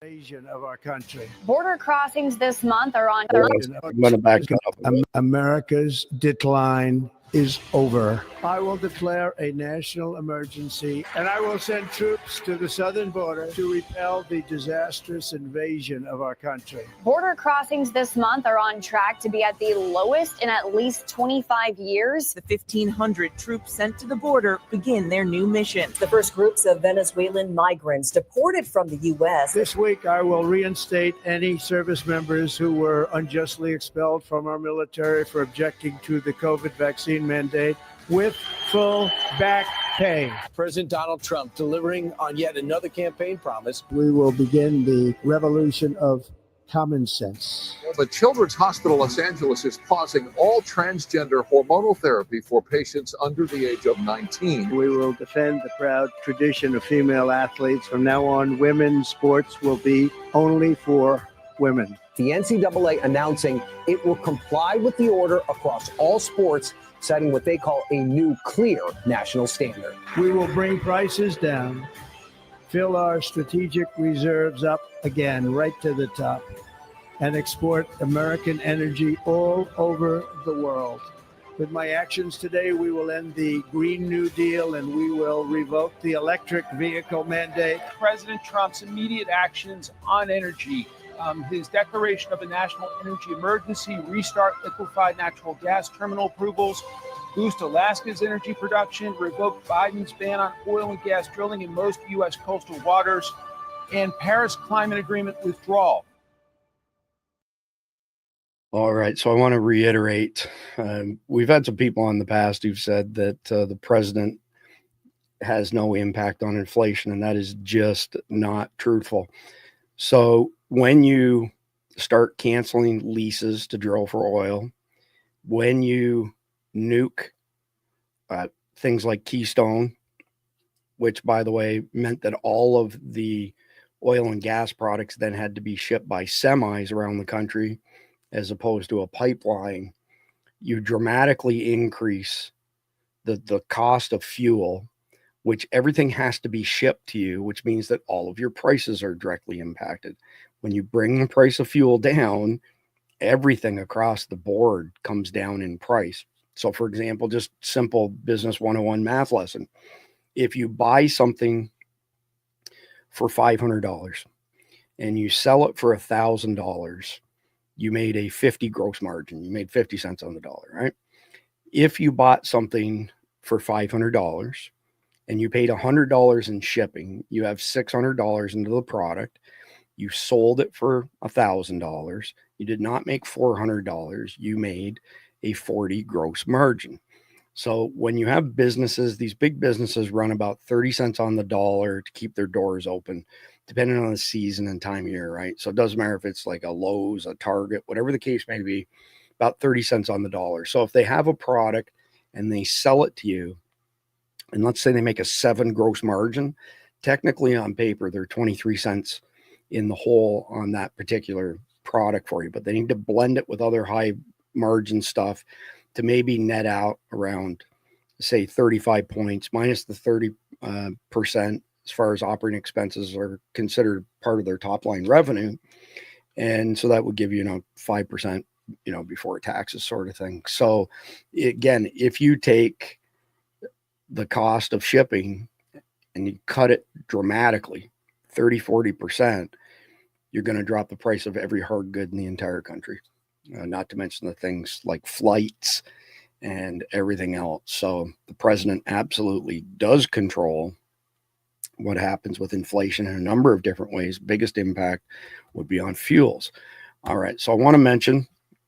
Invasion of our country. Border crossings this month are on. I'm going to back that up. America's decline is over. I will declare a national emergency, and I will send troops to the southern border to repel the disastrous invasion of our country. Border crossings this month are on track to be at the lowest in at least 25 years. The 1,500 troops sent to the border begin their new mission. The first groups of Venezuelan migrants deported from the U.S. This week, I will reinstate any service members who were unjustly expelled from our military for objecting to the COVID vaccine mandate with full back pay. President Donald Trump delivering on yet another campaign promise. We will begin the revolution of common sense. The Children's Hospital Los Angeles is pausing all transgender hormonal therapy for patients under the age of 19. We will defend the proud tradition of female athletes. From now on, women's sports will be only for women. The NCAA announcing it will comply with the order across all sports, setting what they call a new clear national standard. We will bring prices down, fill our strategic reserves up again, right to the top. and export American energy all over the world. With my actions today, we will end the Green New Deal and we will revoke the electric vehicle mandate. President Trump's immediate actions on energy, his declaration of a national energy emergency, restart liquefied natural gas terminal approvals, boost Alaska's energy production, revoke Biden's ban on oil and gas drilling in most U.S. coastal waters, and Paris Climate Agreement withdrawal. All right. So I want to reiterate, we've had some people in the past who've said that the president has no impact on inflation, and that is just not truthful. So when you start canceling leases to drill for oil, when you nuke things like Keystone, which, by the way, meant that all of the oil and gas products then had to be shipped by semis around the country as opposed to a pipeline, you dramatically increase the cost of fuel, which everything has to be shipped to you, which means that all of your prices are directly impacted. When you bring the price of fuel down, everything across the board comes down in price. So, for example, just simple business 101 math lesson. If you buy something for $500 and you sell it for $1,000, you made a 50 gross margin. You made 50 cents on the dollar, right? If you bought something for $500 and you paid $100 in shipping, you have $600 into the product. You sold it for $1,000. You did not make $400. You made a 40 gross margin. So when you have businesses, these big businesses run about 30 cents on the dollar to keep their doors open, depending on the season and time of year, right? So it doesn't matter if it's like a Lowe's, a Target, whatever the case may be, about 30 cents on the dollar. So if they have a product and they sell it to you, and let's say they make a 7 gross margin, technically on paper, they're 23 cents in the hole on that particular product for you, but they need to blend it with other high margin stuff to maybe net out around, say, 35 points minus the 30% as far as operating expenses are considered part of their top line revenue. And so that would give you, 5%, before taxes sort of thing. So again, if you take the cost of shipping and you cut it dramatically, 30-40%, you're going to drop the price of every hard good in the entire country, not to mention the things like flights and everything else. So the president absolutely does control what happens with inflation in a number of different ways. Biggest impact would be on fuels. All right. So I want to mention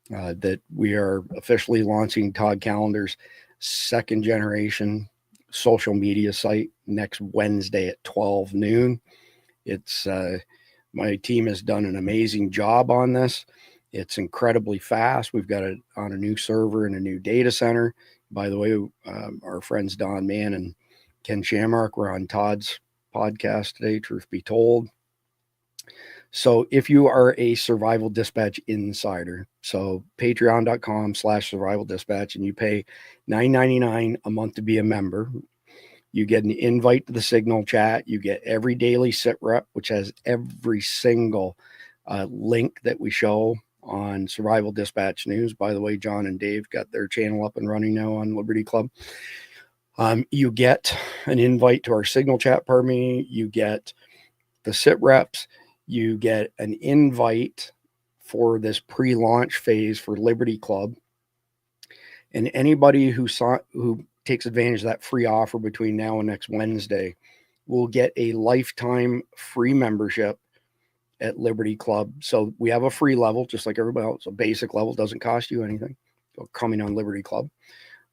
that we are officially launching Todd Calendar's second generation social media site next Wednesday at 12 noon. It's my team has done an amazing job on this. It's incredibly fast. We've got it on a new server and a new data center. By the way, our friends Don Mann and Ken Shamrock were on Todd's podcast today, Truth Be Told. So if you are a Survival Dispatch insider, so patreon.com/Survival Dispatch, and you pay $9.99 a month to be a member, you get an invite to the Signal chat. You get every daily sit rep, which has every single link that we show on Survival Dispatch News. By the way, John and Dave got their channel up and running now on Liberty Club. You get an invite to our Signal chat, You get the sit reps. You get an invite for this pre-launch phase for Liberty Club. And anybody who takes advantage of that free offer between now and next Wednesday will get a lifetime free membership at Liberty Club. So we have a free level, just like everybody else. A basic level doesn't cost you anything. So coming on Liberty Club.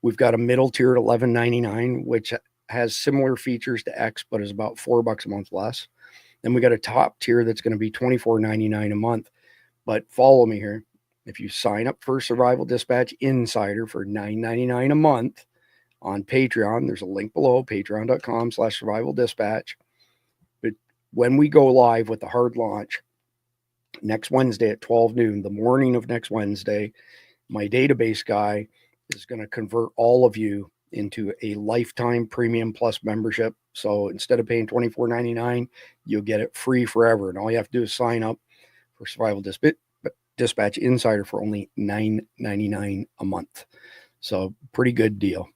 We've got a middle tier at $11.99, which has similar features to X, but is about $4 a month less. Then we got a top tier that's going to be $24.99 a month. But follow me here. If you sign up for Survival Dispatch Insider for $9.99 a month on Patreon, there's a link below, patreon.com/Survival Dispatch. But when we go live with the hard launch next Wednesday at 12 noon, the morning of next Wednesday, my database guy is going to convert all of you into a lifetime premium plus membership. So instead of paying $24.99, you'll get it free forever. And all you have to do is sign up for Survival Dispatch Insider for only $9.99 a month. So pretty good deal.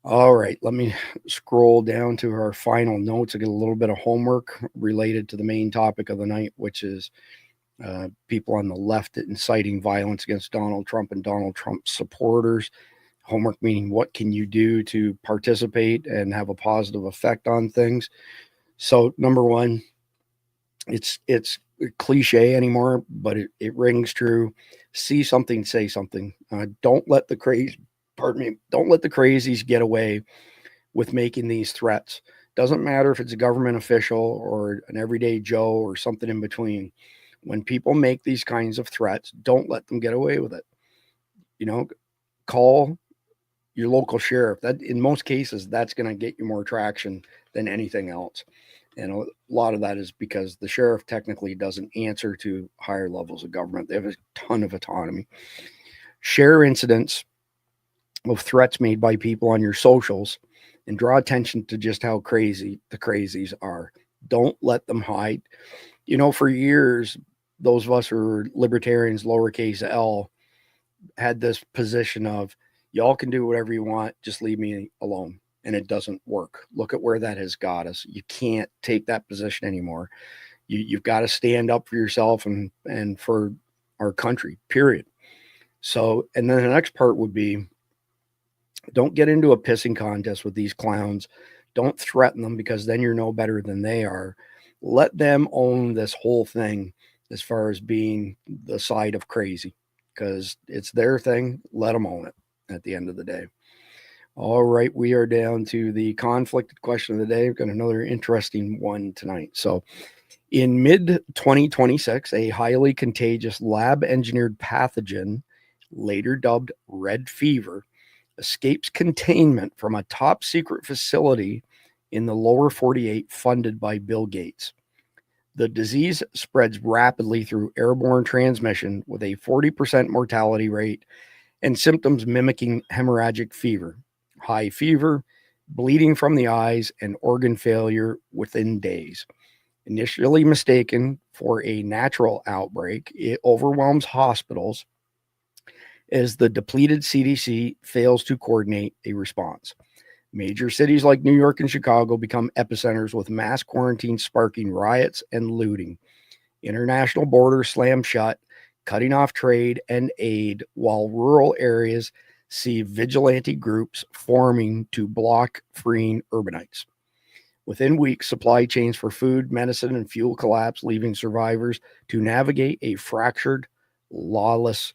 All right, let me scroll down to our final notes. I get a little bit of homework related to the main topic of the night, which is people on the left inciting violence against Donald Trump and Donald Trump supporters. Homework meaning what can you do to participate and have a positive effect on things. So number one, it's cliche anymore, but it rings true. See something, say something. Don't let the crazies get away with making these threats. Doesn't matter if it's a government official or an everyday Joe or something in between. When people make these kinds of threats, don't let them get away with it. You know, call your local sheriff. That in most cases, that's going to get you more traction than anything else. And a lot of that is because the sheriff technically doesn't answer to higher levels of government. They have a ton of autonomy. Share incidents of threats made by people on your socials and draw attention to just how crazy the crazies are. Don't let them hide. You know, for years, those of us who are libertarians, lowercase L, had this position of, y'all can do whatever you want, just leave me alone. And it doesn't work. Look at where that has got us. You can't take that position anymore. You've got to stand up for yourself and for our country, period. So, and then the next part would be, don't get into a pissing contest with these clowns. Don't threaten them, because then you're no better than they are. Let them own this whole thing as far as being the side of crazy, because it's their thing. Let them own it at the end of the day. All right, we are down to the conflicted question of the day. We've got another interesting one tonight. So in mid-2026, a highly contagious lab-engineered pathogen, later dubbed red fever, escapes containment from a top-secret facility in the lower 48 funded by Bill Gates. The disease spreads rapidly through airborne transmission with a 40% mortality rate and symptoms mimicking hemorrhagic fever, high fever, bleeding from the eyes, and organ failure within days. Initially mistaken for a natural outbreak, it overwhelms hospitals as the depleted CDC fails to coordinate a response. Major cities like New York and Chicago become epicenters, with mass quarantines sparking riots and looting. International borders slam shut, cutting off trade and aid, while rural areas see vigilante groups forming to block freeing urbanites. Within weeks, supply chains for food, medicine, and fuel collapse, leaving survivors to navigate a fractured, lawless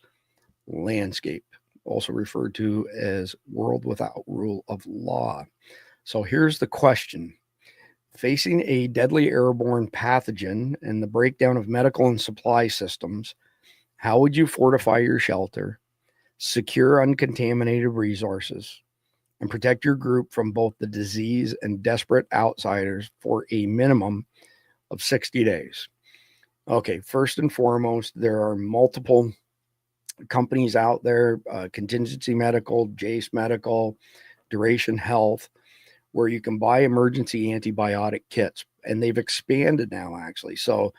landscape, also referred to as world without rule of law. So here's the question. Facing a deadly airborne pathogen and the breakdown of medical and supply systems, how would you fortify your shelter, secure uncontaminated resources, and protect your group from both the disease and desperate outsiders for a minimum of 60 days? Okay, first and foremost, there are multiple companies out there, Contingency Medical, Jace Medical, Duration Health, where you can buy emergency antibiotic kits, and they've expanded now, actually. So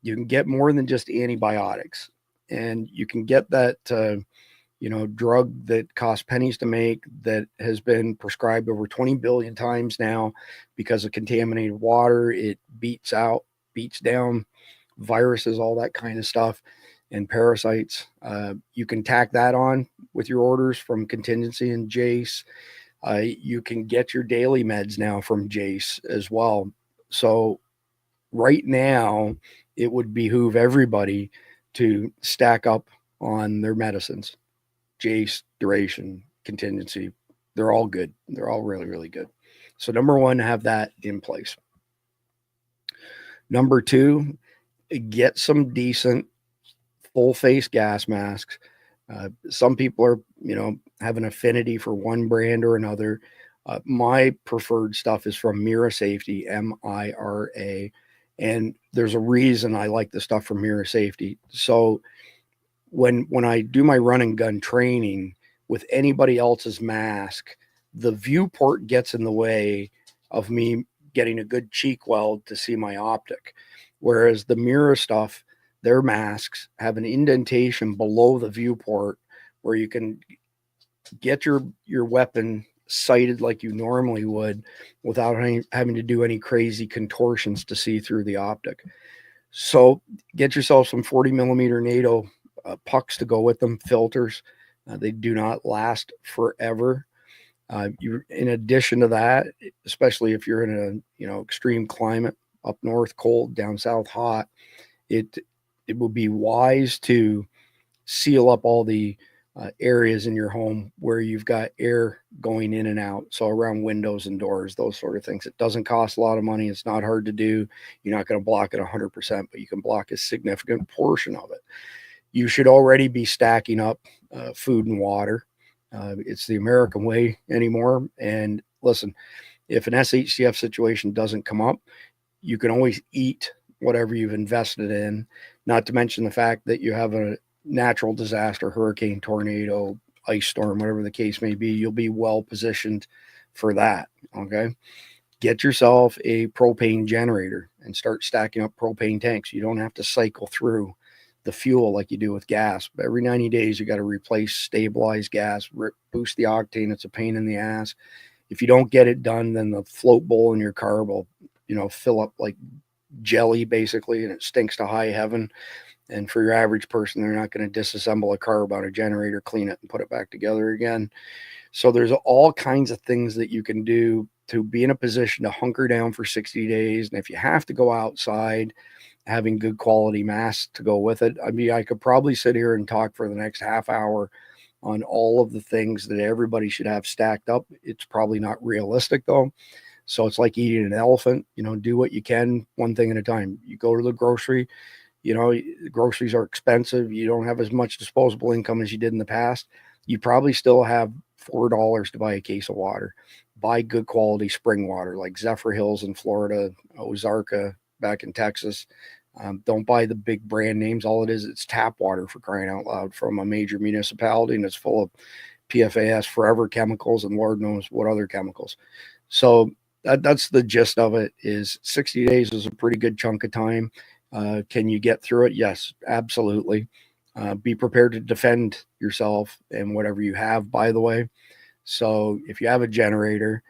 you can get more than just antibiotics, and you can get that drug that costs pennies to make, that has been prescribed over 20 billion times now because of contaminated water. It beats down viruses, all that kind of stuff, and parasites. You can tack that on with your orders from Contingency and Jace. You can get your daily meds now from Jace as well. So right now, it would behoove everybody to stack up on their medicines. Jace, Duration, Contingency, they're all good. They're all really, really good. So number one, have that in place. Number two, get some decent full face gas masks. Some people are, have an affinity for one brand or another. My preferred stuff is from Mira Safety, MIRA. And there's a reason I like the stuff from Mira Safety. So when I do my run and gun training with anybody else's mask, the viewport gets in the way of me getting a good cheek weld to see my optic. Whereas the Mira stuff, their masks have an indentation below the viewport where you can get your weapon sighted like you normally would without having to do any crazy contortions to see through the optic. So get yourself some 40 millimeter NATO pucks to go with them, filters. They do not last forever. In addition to that, especially if you're in a extreme climate, up north cold, down south hot, it would be wise to seal up all the areas in your home where you've got air going in and out. So around windows and doors, those sort of things. It doesn't cost a lot of money. It's not hard to do. You're not going to block it 100%, but you can block a significant portion of it. You should already be stacking up food and water. It's the American way anymore. And listen, if an SHCF situation doesn't come up, you can always eat whatever you've invested in, not to mention the fact that you have a natural disaster, hurricane, tornado, ice storm, whatever the case may be. You'll be well positioned for that. Okay. Get yourself a propane generator and start stacking up propane tanks. You don't have to cycle through the fuel like you do with gas. But every 90 days, you got to replace stabilized gas, boost the octane. It's a pain in the ass. If you don't get it done, then the float bowl in your car will, fill up like jelly basically, and it stinks to high heaven. And for your average person, they're not going to disassemble a car about a generator, clean it, and put it back together again. So there's all kinds of things that you can do to be in a position to hunker down for 60 days. And if you have to go outside, having good quality masks to go with it. I mean, I could probably sit here and talk for the next half hour on all of the things that everybody should have stacked up. It's probably not realistic though. So it's like eating an elephant, do what you can, one thing at a time. You go to the grocery, groceries are expensive. You don't have as much disposable income as you did in the past. You probably still have $4 to buy a case of water. Buy good quality spring water like Zephyr Hills in Florida, Ozarka back in Texas. Don't buy the big brand names. All it is, it's tap water, for crying out loud, from a major municipality, and it's full of PFAS, forever chemicals, and Lord knows what other chemicals. So that's the gist of it. Is 60 days is a pretty good chunk of time. Can you get through it? Yes, absolutely. Be prepared to defend yourself and whatever you have, by the way. So if you have a generator,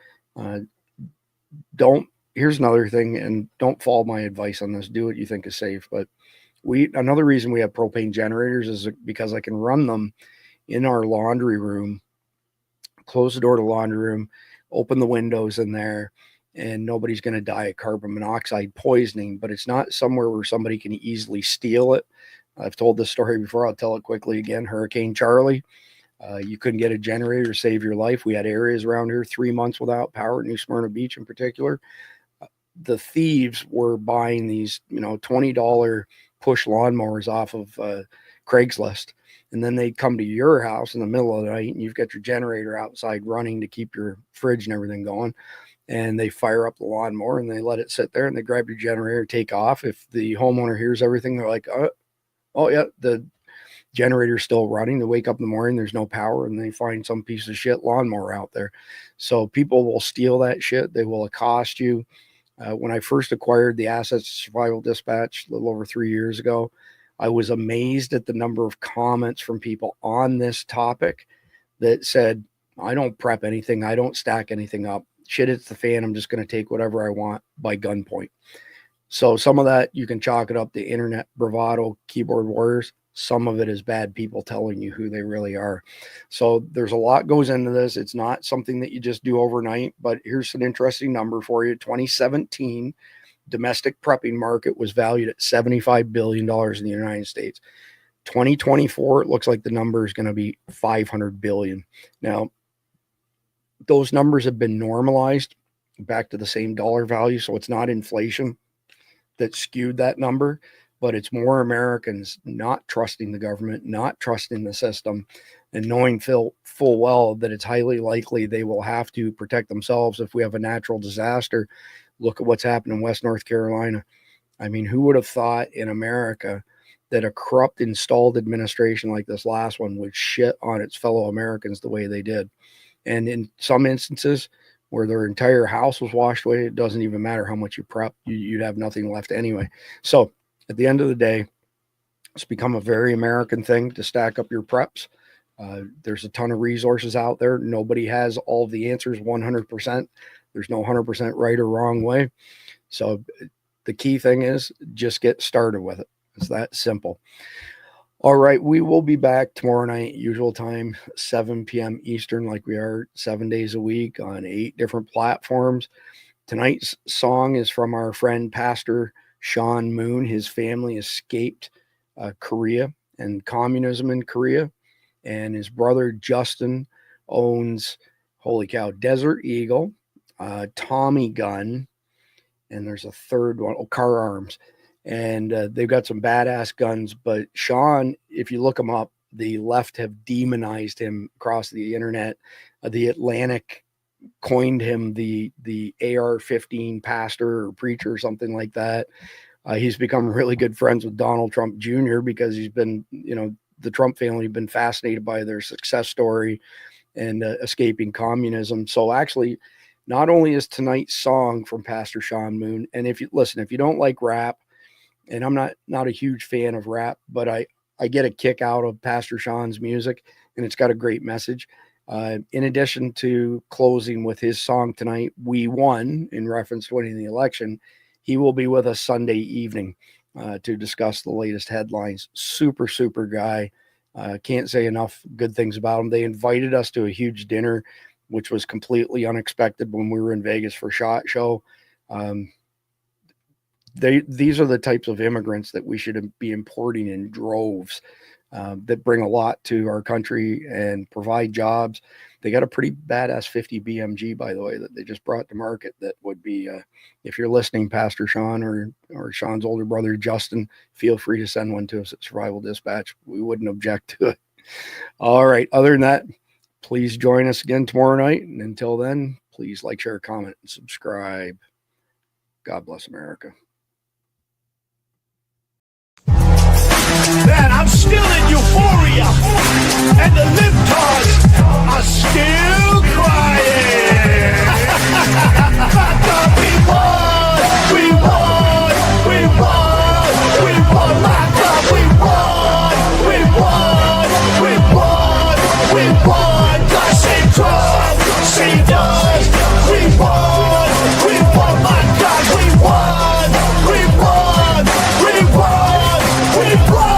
here's another thing, and don't follow my advice on this. Do what you think is safe. But another reason we have propane generators is because I can run them in our laundry room, close the door to the laundry room, open the windows in there, and nobody's going to die of carbon monoxide poisoning. But it's not somewhere where somebody can easily steal it. I've told this story before. I'll tell it quickly again. Hurricane Charlie. You couldn't get a generator to save your life. We had areas around here 3 months without power, New Smyrna Beach in particular. The thieves were buying these, $20 push lawnmowers off of Craigslist. And then they'd come to your house in the middle of the night, and you've got your generator outside running to keep your fridge and everything going. And they fire up the lawnmower and they let it sit there, and they grab your generator, take off. If the homeowner hears everything, they're like, oh yeah, the generator's still running. They wake up in the morning, there's no power, and they find some piece of shit lawnmower out there. So people will steal that shit. They will accost you. When I first acquired the Assets Survival Dispatch a little over 3 years ago, I was amazed at the number of comments from people on this topic that said, I don't prep anything. I don't stack anything up. Shit hits the fan. I'm just going to take whatever I want by gunpoint. So some of that, you can chalk it up to internet bravado, keyboard warriors. Some of it is bad people telling you who they really are. So there's a lot goes into this. It's not something that you just do overnight, but here's an interesting number for you. 2017 domestic prepping market was valued at $75 billion in the United States. 2024, it looks like the number is going to be $500 billion. Now, those numbers have been normalized back to the same dollar value. So it's not inflation that skewed that number, but it's more Americans not trusting the government, not trusting the system, and knowing full well that it's highly likely they will have to protect themselves if we have a natural disaster. Look at what's happened in West North Carolina. I mean, who would have thought in America that a corrupt installed administration like this last one would shit on its fellow Americans the way they did? And in some instances where their entire house was washed away, it doesn't even matter how much you prep, you'd have nothing left anyway. So at the end of the day, It's become a very American thing to stack up your preps. There's a ton of resources out there. Nobody has all the answers 100%. There's no 100% right or wrong way. So the key thing is just get started with it. It's that simple. All right. We will be back tomorrow night, usual time, 7 p.m. Eastern, like we are 7 days a week on 8 different platforms. Tonight's song is from our friend, Pastor Sean Moon. His family escaped Korea and communism in Korea. And his brother, Justin, owns, holy cow, Desert Eagle, Tommy Gun, and there's a third one, Car Arms. And they've got some badass guns. But Sean, if you look him up, the left have demonized him across the internet. The Atlantic coined him the AR-15 pastor or preacher or something like that. He's become really good friends with Donald Trump Jr. because he's been, the Trump family have been fascinated by their success story and escaping communism. So actually, not only is tonight's song from Pastor Sean Moon, and if you don't like rap, and I'm not a huge fan of rap, but I get a kick out of Pastor Sean's music, and it's got a great message. In addition to closing with his song tonight, We Won, in reference to winning the election, he will be with us Sunday evening to discuss the latest headlines. Super, super guy. Can't say enough good things about him. They invited us to a huge dinner, which was completely unexpected when we were in Vegas for SHOT Show. These are the types of immigrants that we should be importing in droves that bring a lot to our country and provide jobs. They got a pretty badass 50 BMG, by the way, that they just brought to market. That would be, if you're listening, Pastor Sean or Sean's older brother, Justin, feel free to send one to us at Survival Dispatch. We wouldn't object to it. All right. Other than that, please join us again tomorrow night. And until then, please like, share, comment, and subscribe. God bless America. Man, I'm still in euphoria, and the libtards are still crying. My God, we won, we won, we won, we won. My God, we won, we won, we won, we won. God save Trump, save us. We won, my God, we won, we won, we won, we won.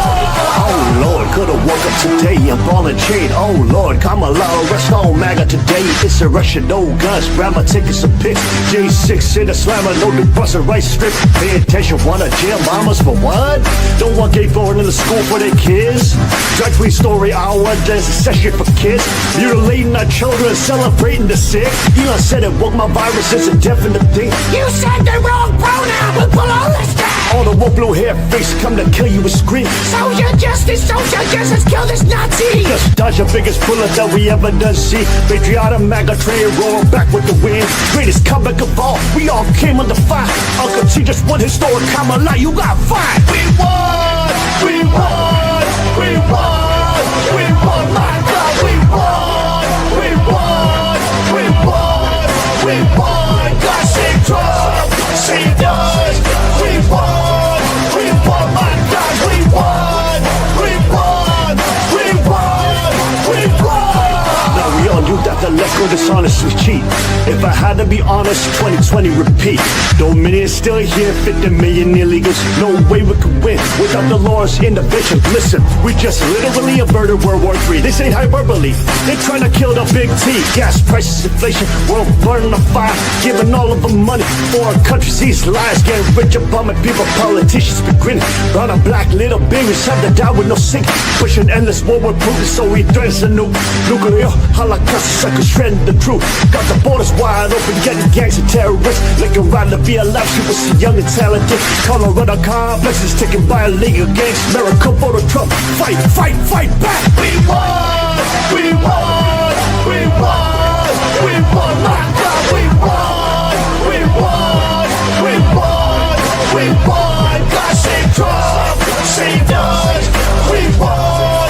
Oh Lord, could've woke up today, I'm ball and chain. Oh Lord, Kamala, rest on MAGA today. It's a Russian, no guns, grab my tickets and pics. J6 in a slammer, no new bus or right strip. Pay attention, wanna jail mamas for what? Don't want gay born in the school for their kids. Drag queen story hour, there's a session for kids. Mutilating our children, celebrating the sick. Elon said it woke my virus is a definite thing. You said the wrong pronoun, we'll pull all this down. All the woke blue hair face come to kill you with scream. Social justice, kill this Nazi. Just dodge the biggest bullet that we ever done see. Patriotic MAGA train rolling back with the wind. Greatest comeback of all, we all came under fire. Uncle T just won historic Kamala, you got fired. We won, we won, we won, we won, my God, we won, we won, we won, we won. God save Trump, save us. We won, my God, we won, we won, we won, we won. Now we all knew that the left go dishonest was cheap. If I had to be honest, 2020 repeat. Dominion still here, 50 million illegals. No way we could win without the Lord's intervention. Listen, we just literally averted World War III. This ain't hyperbole. They trying to kill the big T. Gas prices, inflation, world burning the fire. Giving all of them money for our country sees lies. Getting rich up on my people, politicians be grinning. Brown and black little babies have to die with no sink. Pushing endless war with Putin, so he threatens a nuclear holocaust. Suckers shredding the truth. Got the borders wide open, getting gangs of terrorists. Looking around to be alive, she was young and talented. Colorado complexes taken by illegal gangs. America for the Trump, fight, fight, fight back. We won, we won, we won, we won, my God, we won, we won, we won, we won. God save Trump, save us. We won,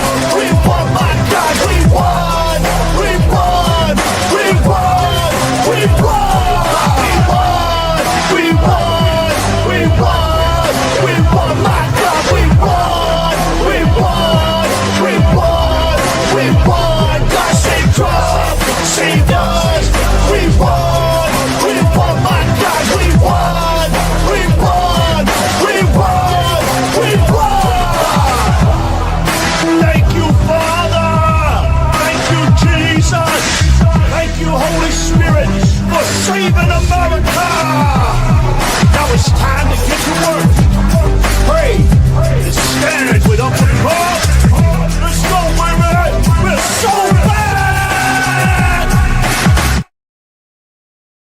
my God, we won, we won, we won, we won. We won, we won, we won, my God, we won, live in America. Now it's time to get to work.